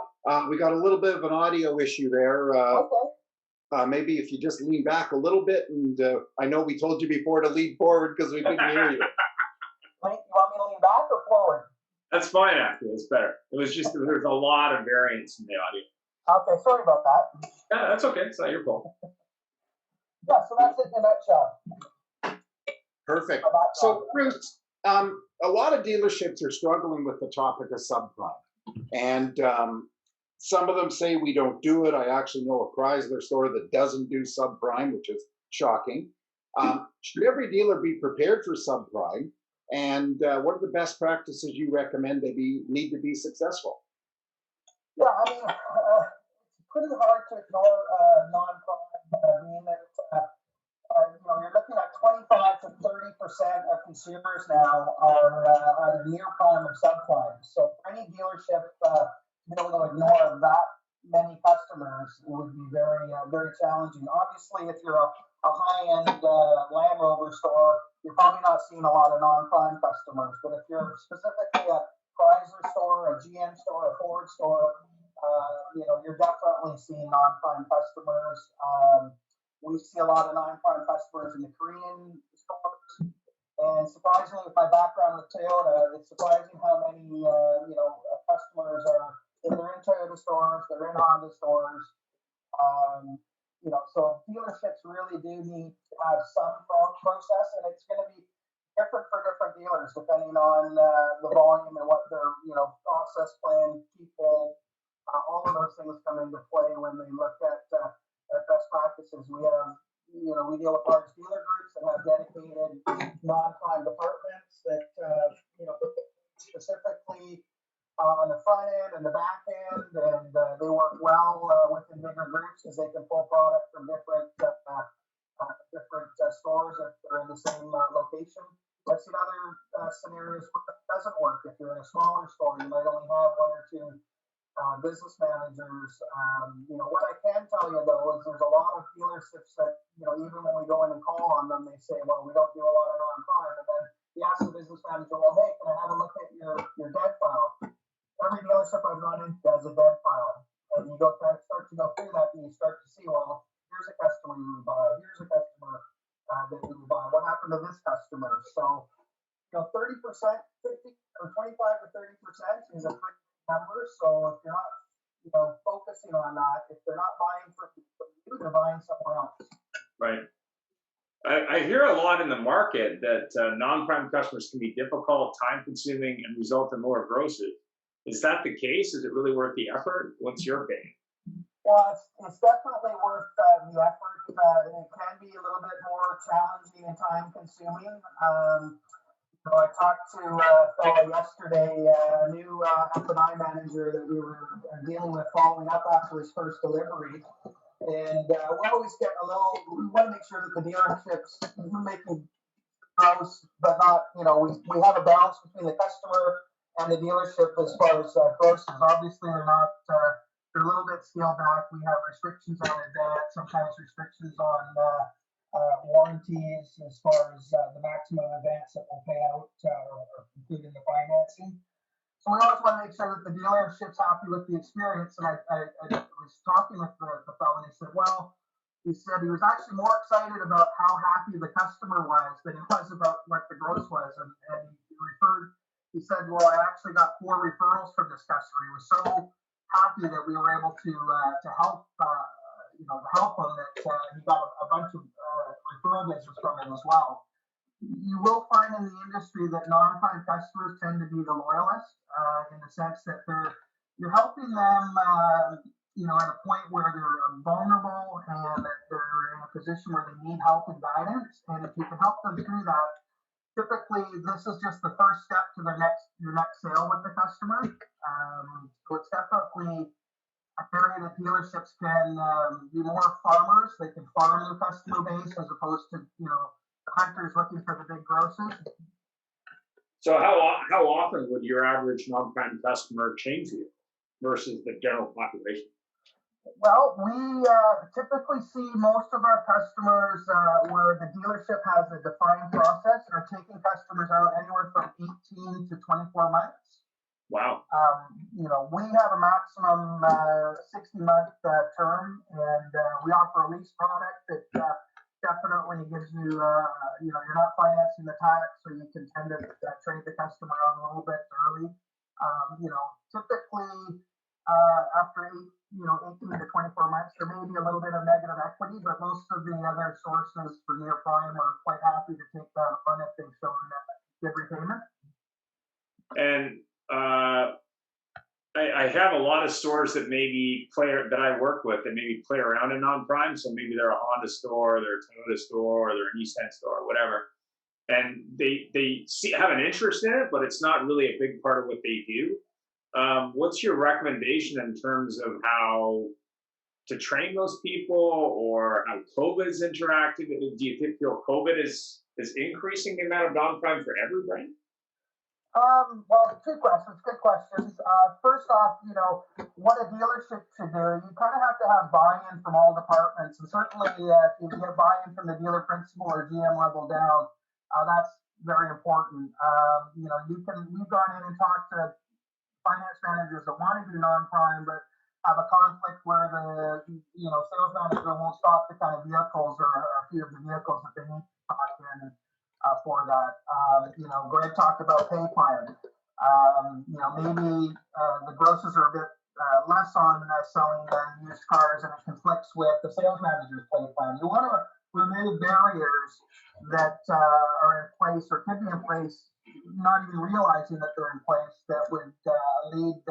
Speaker 6: We got a little bit of an audio issue there.
Speaker 3: okay.
Speaker 6: Maybe if you just lean back a little bit, and I know we told you before to lean forward because we couldn't hear you.
Speaker 3: You want me to lean back or forward?
Speaker 1: That's fine, actually. It's better. It was just there's a lot of variance in the audio.
Speaker 3: Okay, sorry about that.
Speaker 1: Yeah, that's okay. It's not your fault.
Speaker 3: Yeah, so that's it in a nutshell.
Speaker 6: Perfect. So, Bruce, a lot of dealerships are struggling with the topic of subprime. And some of them say we don't do it. I actually know a Chrysler store that doesn't do subprime, which is shocking. Should every dealer be prepared for subprime? And what are the best practices you recommend they need to be successful?
Speaker 3: Yeah, I mean, it's pretty hard to ignore non-prime, being that you're looking at 25 to 30% of consumers now are either near prime or subprime. So for any dealership to be able to ignore that many customers would be very, very challenging. Obviously, if you're a high-end Land Rover store, you're probably not seeing a lot of non-prime customers. But if you're specifically a Chrysler store, a GM store, a Ford store, you're definitely seeing non-prime customers. We see a lot of non-prime customers in the Korean stores. And surprisingly, with my background with Toyota, it's surprising how many customers are either in Toyota stores, they're in Honda stores. So dealerships really do need to have some process, and it's going to be different for different dealers depending on the volume and what their process plan, people, all of those things come into play when they look at best practices. We have we deal with large dealer groups that have dedicated non-prime departments that specifically on the front end and the back end, and they work well within bigger groups because they can pull product from different stores if they're in the same location. I've seen other scenarios where it doesn't work. If you're in a smaller store, you might only have one or two business managers. What I can tell you though is there's a lot of dealerships that even when we go in and call on them, they say, well, we don't do a lot of non-prime, and then you ask the business manager, well, hey, can I have a look at your debt file? Every dealership I've gone into has a debt file, and you start to go through that, and you start to see, well, here's a customer you would buy, here's a customer that you would buy. What happened to this customer? So 30%, 50 or 25 to 30% is a pretty good number. So if you're not, focusing on that, if they're not buying from you, they're buying somewhere else.
Speaker 1: Right. I hear a lot in the market that non-prime customers can be difficult, time-consuming, and result in lower grosses. Is that the case? Is it really worth the effort? What's your opinion?
Speaker 3: Well, it's definitely worth the effort. It can be a little bit more challenging and time-consuming. I talked to a fellow yesterday, a new F&I manager that we were dealing with following up after his first delivery. And we always get we want to make sure that the dealerships are making gross, but not, we have a balance between the customer and the dealership as far as grosses. Obviously, they're not, they're a little bit scaled back. We have restrictions on advance, sometimes restrictions on warranties as far as the maximum advance that we'll pay out, or including the financing. So we always want to make sure that the dealership's happy with the experience. And I was talking with the fellow, and he said he was actually more excited about how happy the customer was than he was about what the gross was. And he said, well, I actually got 4 referrals from this customer. He was so happy that we were able to help help him, that he got a bunch of referral business from him as well. You will find in the industry that non-prime customers tend to be the loyalists, in the sense that you're helping them, at a point where they're vulnerable and that they're in a position where they need help and guidance. And if you can help them through that, typically this is just the first step to your next sale with the customer. So it's definitely an area that dealerships can be more farmers. They can farm their customer base as opposed to hunters looking for the big grosses.
Speaker 1: So how often would your average non-prime customer change you versus the general population?
Speaker 3: Well, we typically see most of our customers where the dealership has a defined process and are taking customers out anywhere from 18 to 24 months.
Speaker 1: Wow.
Speaker 3: We have a maximum 60-month term, and we offer a lease product that definitely gives you, you're not financing the tax, so you can tend to trade the customer out a little bit early. Typically after 18 to 24 months, there may be a little bit of negative equity, but most of the other sources for near prime are quite happy to take that on if they've shown good repayment.
Speaker 1: And I have a lot of stores that that I work with that maybe play around in non-prime. So maybe they're a Honda store, they're a Toyota store, or they're a Nissan store, or whatever. And they have an interest in it, but it's not really a big part of what they do. What's your recommendation in terms of how to train those people, or how COVID is interacting? Do you feel COVID is increasing the amount of non-prime for every brand?
Speaker 3: Well, two questions, good questions. First off, what a dealership should do, you kind of have to have buy-in from all departments. And certainly if you get buy-in from the dealer principal or GM level down, that's very important. We've gone in and talked to finance managers that want to do non-prime, but have a conflict where the sales manager won't stock the kind of vehicles or a few of the vehicles that they need to stock in for that. Greg talked about pay plan. Maybe the grosses are a bit less on selling used cars, and it conflicts with the sales manager's pay plan. You want to remove barriers that are in place or could be in place, not even realizing that they're in place, that would lead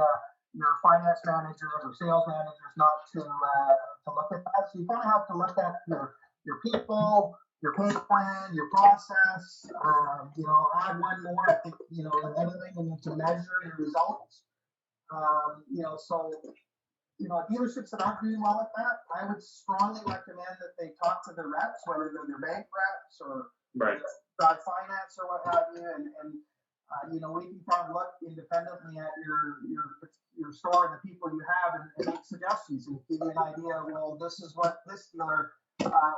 Speaker 3: your finance managers or sales managers not to look at that. So you kind of have to look at your people, your pay plan, your process. Add one more. I think in anything you need to measure your results. Dealerships that aren't doing well at that, I would strongly recommend that they talk to their reps, whether they're their bank reps or finance or what have you, and we can kind of look independently at your store and the people you have and make suggestions and give you an idea. Well, this is what this dealer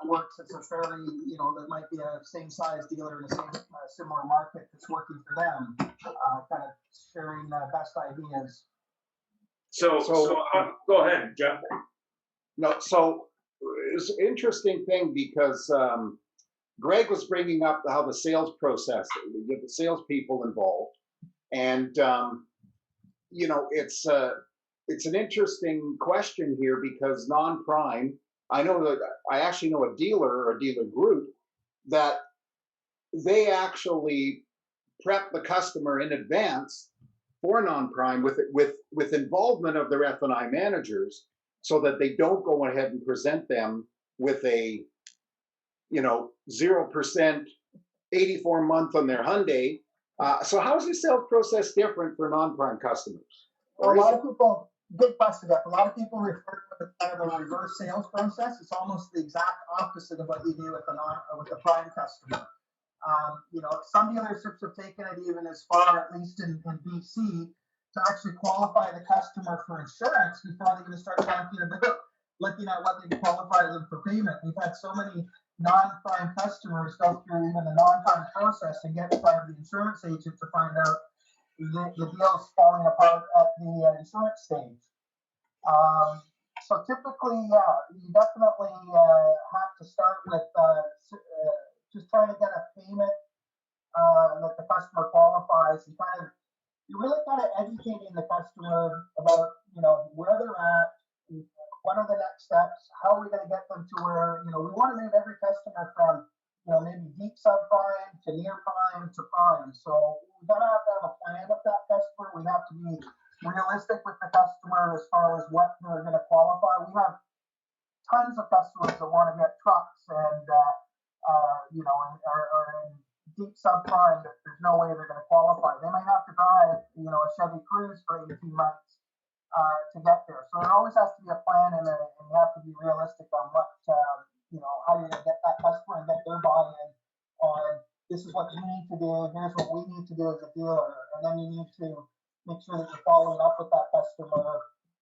Speaker 3: works. It's a fairly, that might be a same size dealer in the same similar market that's working for them. Kind of sharing best ideas.
Speaker 1: So go ahead, Jeff.
Speaker 6: No, so it's an interesting thing because Greg was bringing up how the sales process, you get the salespeople involved, and it's an interesting question here because non-prime. I actually know a dealer or a dealer group that they actually prep the customer in advance for non-prime with involvement of their F&I managers, so that they don't go ahead and present them with a 0% 84-month on their Hyundai. So how is the sales process different for non-prime customers?
Speaker 3: Well, a lot of people, good question, Jeff. A lot of people refer to it as kind of a reverse sales process. It's almost the exact opposite of what you do with a prime customer. Some dealerships have taken it even as far, at least in BC, to actually qualify the customer for insurance before they're going to start talking about looking at what they can qualify them for payment. We've had so many non-prime customers go through even the non-prime process and get in front of the insurance agent to find out the deal's falling apart at the insurance stage. So typically, you definitely have to start with just trying to get a payment that the customer qualifies, and you're really kind of educating the customer about where they're at, what are the next steps, how are we going to get them to where we want to move every customer from maybe deep subprime to near prime to prime. So we've got to have a plan with that customer. We have to be realistic with the customer as far as what they're going to qualify. We have tons of customers that want to get trucks and are in deep subprime that there's no way they're going to qualify. They might have to drive a Chevy Cruze for 18 months to get there. So there always has to be a plan, and you have to be realistic on what how you're going to get that customer and get their buy-in on this is what you need to do, here's what we need to do as a dealer, and then you need to make sure that you're following up with that customer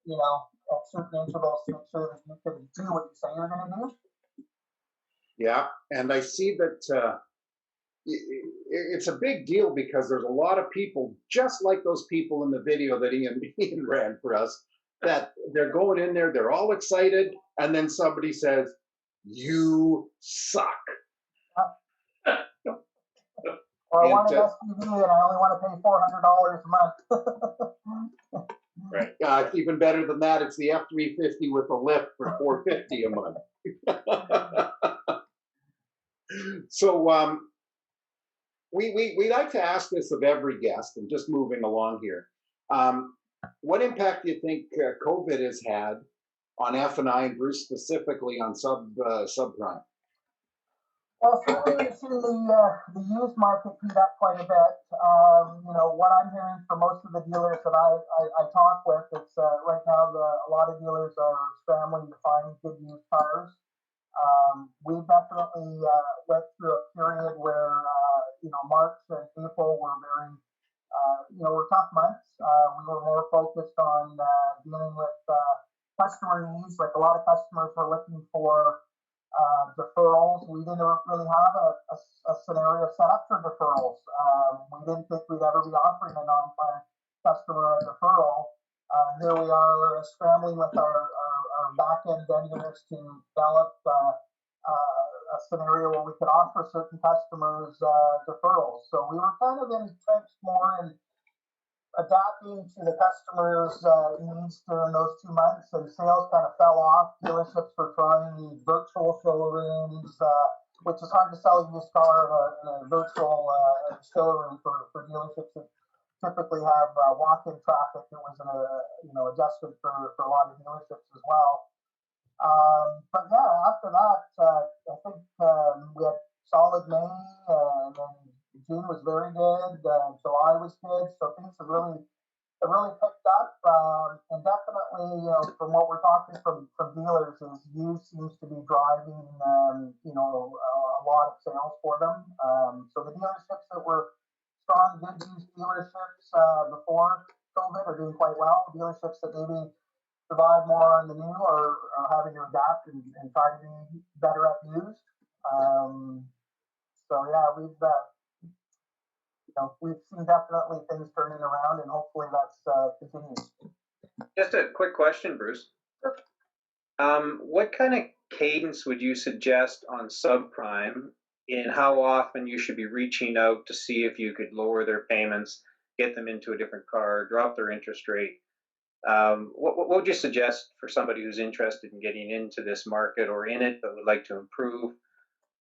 Speaker 3: at certain intervals to make sure that you can do what you say you're going to do.
Speaker 6: Yeah, and I see that it's a big deal because there's a lot of people, just like those people in the video that Ian ran for us, that they're going in there, they're all excited, and then somebody says, "You suck."
Speaker 3: Or I want an SUV and I only want to pay $400 a month.
Speaker 6: Right. Even better than that, it's the F-350 with a lift for $450 a month. So we like to ask this of every guest, and just moving along here. What impact do you think COVID has had on F&I, and Bruce specifically on subprime?
Speaker 3: Well, certainly we've seen the used market heat up quite a bit. What I'm hearing from most of the dealers that I talk with, it's right now a lot of dealers are scrambling to find good used cars. We definitely went through a period where March and April were very were tough months. We were more focused on dealing with customer needs. Like a lot of customers were looking for deferrals. We didn't really have a scenario set up for deferrals. We didn't think we'd ever be offering a non-prime customer a deferral Here we are scrambling with our back-end vendors to develop a scenario where we could offer certain customers deferrals. So we were kind of entrenched more in adapting to the customers' needs during those 2 months, and sales kind of fell off. Dealerships were trying the virtual showrooms, which is hard to sell a used car in a virtual showroom for dealerships that typically have walk-in traffic. It was an adjustment for a lot of dealerships as well. But yeah, after that, I think we had solid May, and then June was very good. July was good, so things have really picked up. And definitely, from what we're talking from dealers, is used seems to be driving, a lot of sales for them. So the dealerships that were strong, good used dealerships before COVID are doing quite well. Dealerships that maybe survive more on the new or having to adapt and try to be better at used. So yeah, we've seen definitely things turning around, and hopefully that's continues.
Speaker 8: Just a quick question, Bruce. What kind of cadence would you suggest on subprime in how often you should be reaching out to see if you could lower their payments, get them into a different car, drop their interest rate? What would you suggest for somebody who's interested in getting into this market or in it but would like to improve?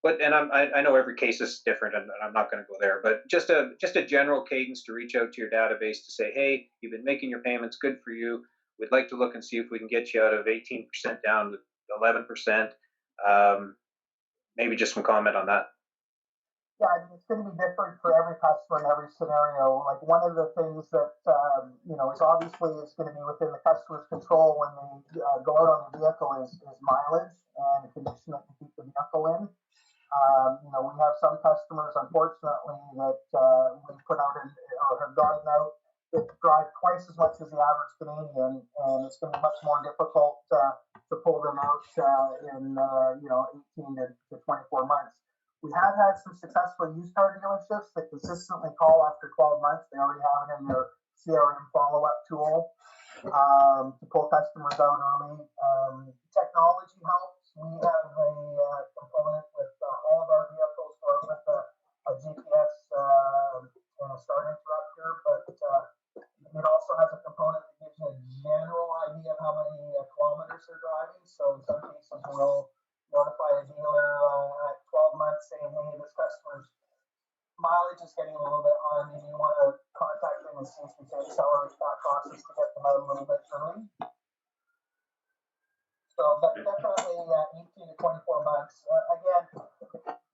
Speaker 8: I know every case is different, and I'm not going to go there, but just a general cadence to reach out to your database to say, hey, you've been making your payments, good for you. We'd like to look and see if we can get you out of 18% down to 11%. Maybe just some comment on that.
Speaker 3: Yeah, I mean, it's going to be different for every customer in every scenario. Like, one of the things that is obviously is going to be within the customer's control when they go out on the vehicle is mileage and the condition that you keep the vehicle in. We have some customers, unfortunately, that we put out or have gotten out that drive twice as much as the average Canadian, and it's going to be much more difficult to pull them out in 18 to 24 months. We have had some successful used car dealerships that consistently call after 12 months. They already have it in their CRM follow-up tool to pull customers out early. Technology helps. We have a component with all of our vehicles with a GPS and a start interrupter, but it also has a component that gives you a general idea of how many kilometers they're driving. So in some cases, we'll notify a dealer at 12 months saying, hey, this customer's mileage is getting a little bit high. Maybe you want to contact them and see if we can accelerate that process to get them out a little bit early. So, but definitely 18 to 24 months. Again,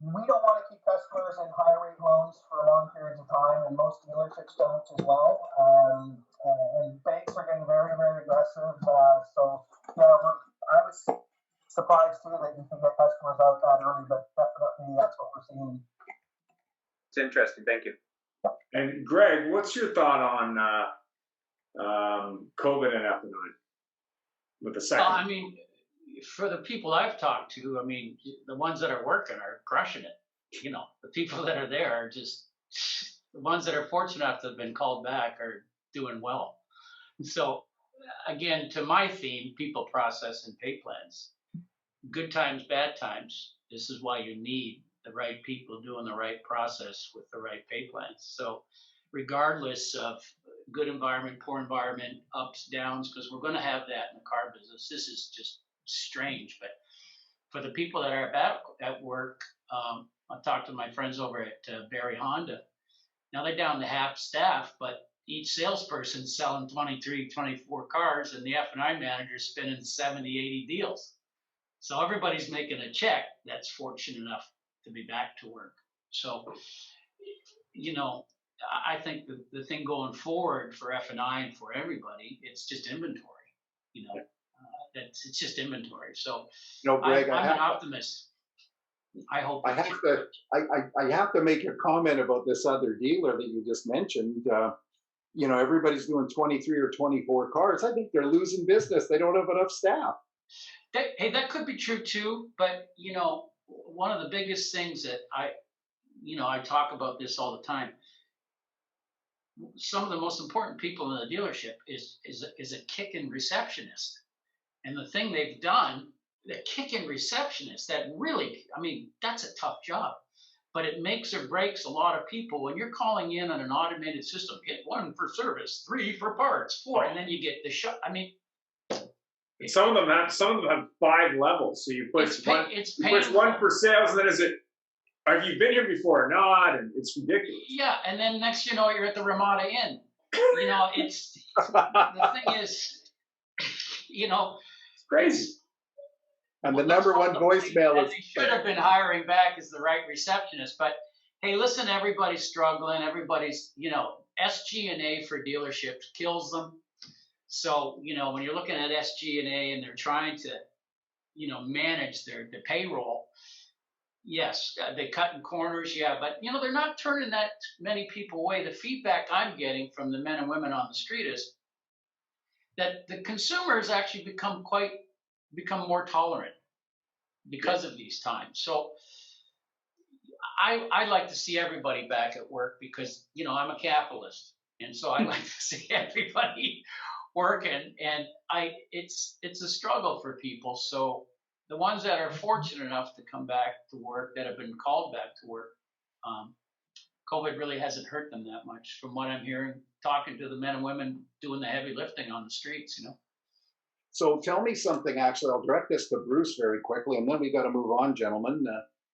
Speaker 3: we don't want to keep customers in high rate loans for long periods of time, and most dealerships don't as well. And banks are getting very, very aggressive. So, I was surprised too that you can get customers out that early, but definitely that's what we're seeing.
Speaker 8: It's interesting. Thank you.
Speaker 1: And Greg, what's your thought on COVID and F9 with the second?
Speaker 7: Well, I mean, for the people I've talked to, I mean, the ones that are working are crushing it. The people that are there are just, the ones that are fortunate enough to have been called back are doing well. So again, to my theme, people, process, and pay plans. Good times, bad times. This is why you need the right people doing the right process with the right pay plans. So regardless of good environment, poor environment, ups, downs, because we're going to have that in the car business. This is just strange. But for the people that are at work, I talked to my friends over at Barrie Honda. Now they're down to half staff, but each salesperson's selling 23, 24 cars, and the F&I manager's spinning 70, 80 deals. So everybody's making a check that's fortunate enough to be back to work. So, I think the thing going forward for F&I and for everybody, it's just inventory. It's just inventory. So,
Speaker 6: Greg,
Speaker 7: I'm an optimist. I hope.
Speaker 6: I have to make a comment about this other dealer that you just mentioned. Everybody's doing 23 or 24 cars. I think they're losing business. They don't have enough staff.
Speaker 7: Hey, that could be true too. But one of the biggest things that I talk about this all the time. some of the most important people in the dealership is a kick-in receptionist. And the thing they've done, the kick-in receptionist, that really, I mean, that's a tough job. But it makes or breaks a lot of people when you're calling in on an automated system. Get 1 for service, 3 for parts, 4, and then you get the shot. I mean,
Speaker 1: some of them have 5 levels. So you push push 1 for sales, and then is it? Have you been here before or not? And it's ridiculous.
Speaker 7: Yeah, and then next you know you're at the Ramada Inn. You know, it's the thing is, you know,
Speaker 1: it's crazy.
Speaker 6: And the number one voicemail is.
Speaker 7: They should have been hiring back as the right receptionist. But hey, listen, everybody's struggling. Everybody's, you know, SG&A for dealerships kills them. So, you know, when you're looking at SG&A and they're trying to, you know, manage the payroll, yes, they cutting corners, yeah, but you know, they're not turning that many people away. The feedback I'm getting from the men and women on the street is that the consumers actually become more tolerant because of these times. So I like to see everybody back at work because, you know, I'm a capitalist. And so I like to see everybody working, and it's a struggle for people. So the ones that are fortunate enough to come back to work, that have been called back to work, COVID really hasn't hurt them that much from what I'm hearing, talking to the men and women doing the heavy lifting on the streets, you know.
Speaker 6: So tell me something, actually, I'll direct this to Bruce very quickly, and then we got to move on, gentlemen.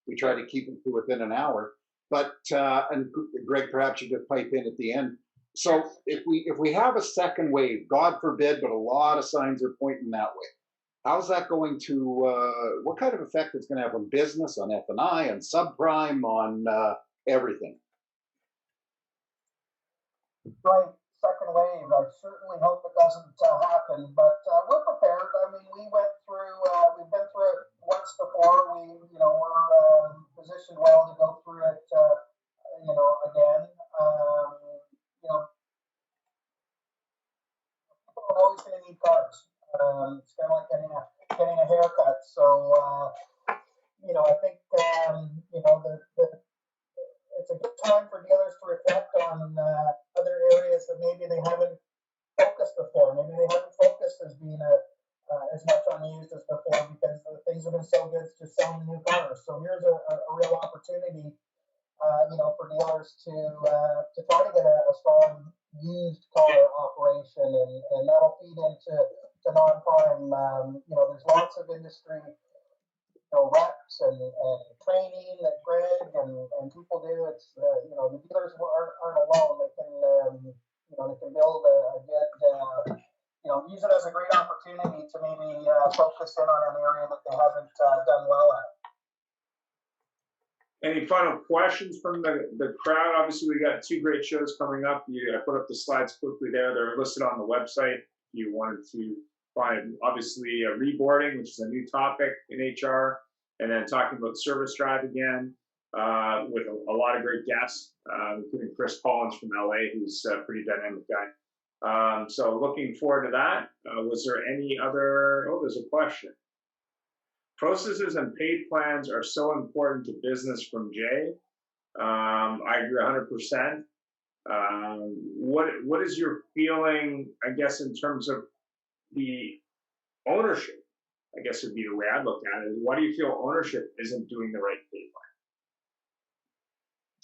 Speaker 6: We try to keep it to within an hour. But, and Greg, perhaps you just pipe in at the end. So if we have a second wave, God forbid, but a lot of signs are pointing that way, how's that going to, what kind of effect it's going to have on business, on F&I, on subprime, on everything?
Speaker 3: Right, second wave. I certainly hope it doesn't happen, but we're prepared. I mean, we've been through it once before. We're positioned well to go through it, again. People are always going to need cars. It's kind of like getting a haircut. So, I think, it's a good time for dealers to reflect on other areas that maybe they haven't focused before. Maybe they haven't focused as being as much unused as before because things have been so good just selling new cars. So here's a real opportunity, for dealers to try to get a strong used car operation, and that'll feed into non-prime. There's lots of industry reps and training that Greg and people do. It's the dealers aren't alone. They can build a good use it as a great opportunity to maybe focus in on an area that they haven't done well at.
Speaker 1: Any final questions from the crowd? Obviously, we got 2 great shows coming up. I put up the slides quickly there. They're listed on the website. If you wanted to find, obviously, reboarding, which is a new topic in HR, and then talking about service drive again with a lot of great guests, including Chris Collins from LA, who's a pretty dynamic guy. So looking forward to that. Was there any other? Oh, there's a question. Processes and paid plans are so important to business from Jay. I agree 100%. What is your feeling, I guess, in terms of the ownership? I guess would be the way I'd look at it. Why do you feel ownership isn't doing the right pay plan?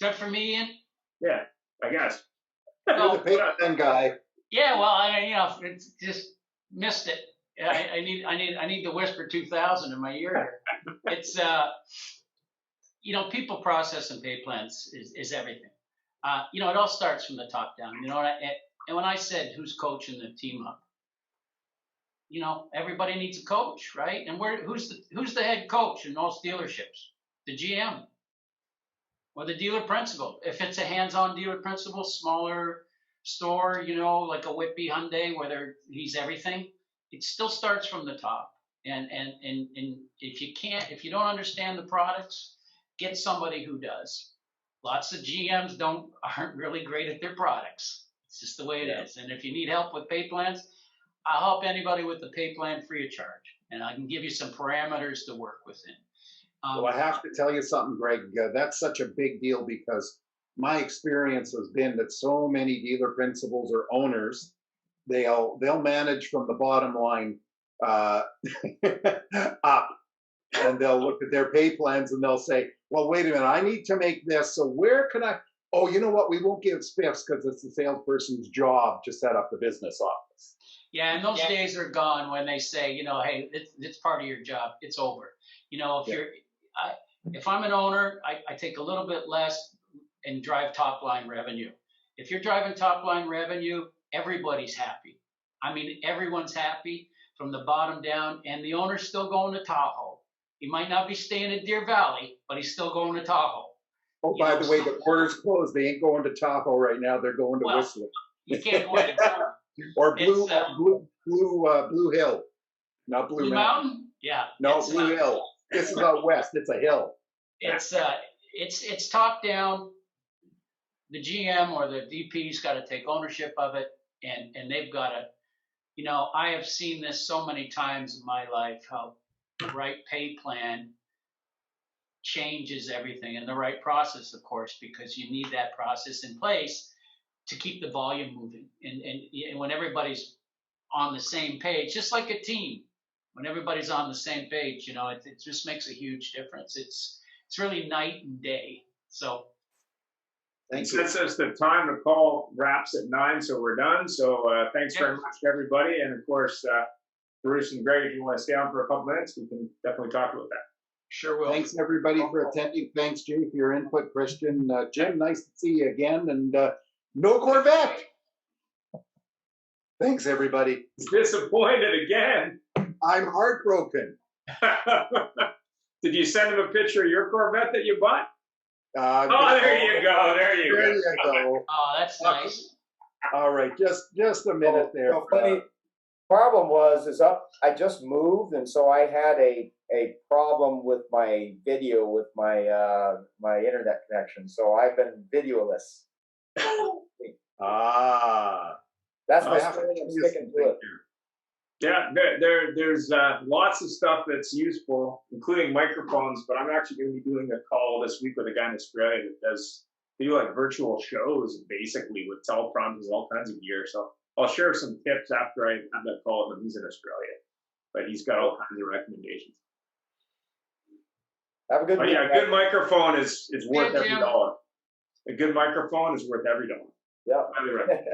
Speaker 7: Is that for me, Ian?
Speaker 1: Yeah, I guess.
Speaker 6: You're the pay plan guy.
Speaker 7: Yeah, well, it's just missed it. I need the Whisper 2000 in my ear here. It's people, process, and pay plans is everything. It all starts from the top down. And when I said who's coaching the team up, everybody needs a coach, right? And who's the head coach in most dealerships? The GM or the dealer principal. If it's a hands-on dealer principal, smaller store, like a Whitby Hyundai, where he's everything. It still starts from the top, and if you don't understand the products, get somebody who does. Lots of GMs aren't really great at their products. It's just the way it is. And if you need help with pay plans, I'll help anybody with the pay plan free of charge, and I can give you some parameters to work within.
Speaker 6: Well, I have to tell you something, Greg. That's such a big deal because my experience has been that so many dealer principals or owners, they'll manage from the bottom line up, and they'll look at their pay plans and they'll say, well, wait a minute, I need to make this, so where can I, oh, you know what, we won't give spiffs because it's the salesperson's job to set up the business office.
Speaker 7: Yeah, and those days are gone when they say, you know, hey, it's part of your job. It's over. You know, if I'm an owner, I take a little bit less and drive top line revenue. If you're driving top line revenue, everybody's happy. I mean, everyone's happy from the bottom down, and the owner's still going to Tahoe. He might not be staying in Deer Valley, but he's still going to Tahoe.
Speaker 6: Oh, by the way, the border's closed. They ain't going to Tahoe right now. They're going to Whistler.
Speaker 7: You can't go anymore.
Speaker 6: Or Blue Hill, not Blue
Speaker 7: Blue Mountain? Yeah.
Speaker 6: No, Blue Hill. This is out west. It's a hill.
Speaker 7: It's top down. The GM or the VP's got to take ownership of it, and they've got to, you know, I have seen this so many times in my life, how the right pay plan changes everything, and the right process, of course, because you need that process in place to keep the volume moving. And when everybody's on the same page, just like a team, when everybody's on the same page, you know, it just makes a huge difference. It's really night and day. So.
Speaker 1: Since the time the call wraps at 9, so we're done. So thanks very much to everybody. And of course, Bruce and Greg, if you want to stay on for a couple minutes, we can definitely talk about that.
Speaker 7: Sure will.
Speaker 6: Thanks everybody for attending. Thanks, Jay, for your input. Christian, Jim, nice to see you again. And no Corvette. Thanks, everybody.
Speaker 1: Disappointed again.
Speaker 6: I'm heartbroken.
Speaker 1: Did you send him a picture of your Corvette that you bought? There you go. There you
Speaker 6: go.
Speaker 7: Oh, that's nice.
Speaker 6: All right, just a minute there.
Speaker 9: The funny problem was I just moved, and so I had a problem with my video with my my internet connection. So I've been videoless. That's my story. I'm sticking to it.
Speaker 1: Yeah, there's lots of stuff that's useful, including microphones, but I'm actually going to be doing a call this week with a guy in Australia that they do like virtual shows basically with teleprompters and all kinds of gear. So I'll share some tips after I have that call with him. He's in Australia, but he's got all kinds of recommendations.
Speaker 9: Have a good week.
Speaker 1: Yeah, a good microphone is worth every dollar. A good microphone is worth every dollar.
Speaker 9: Yeah.
Speaker 1: Highly recommend.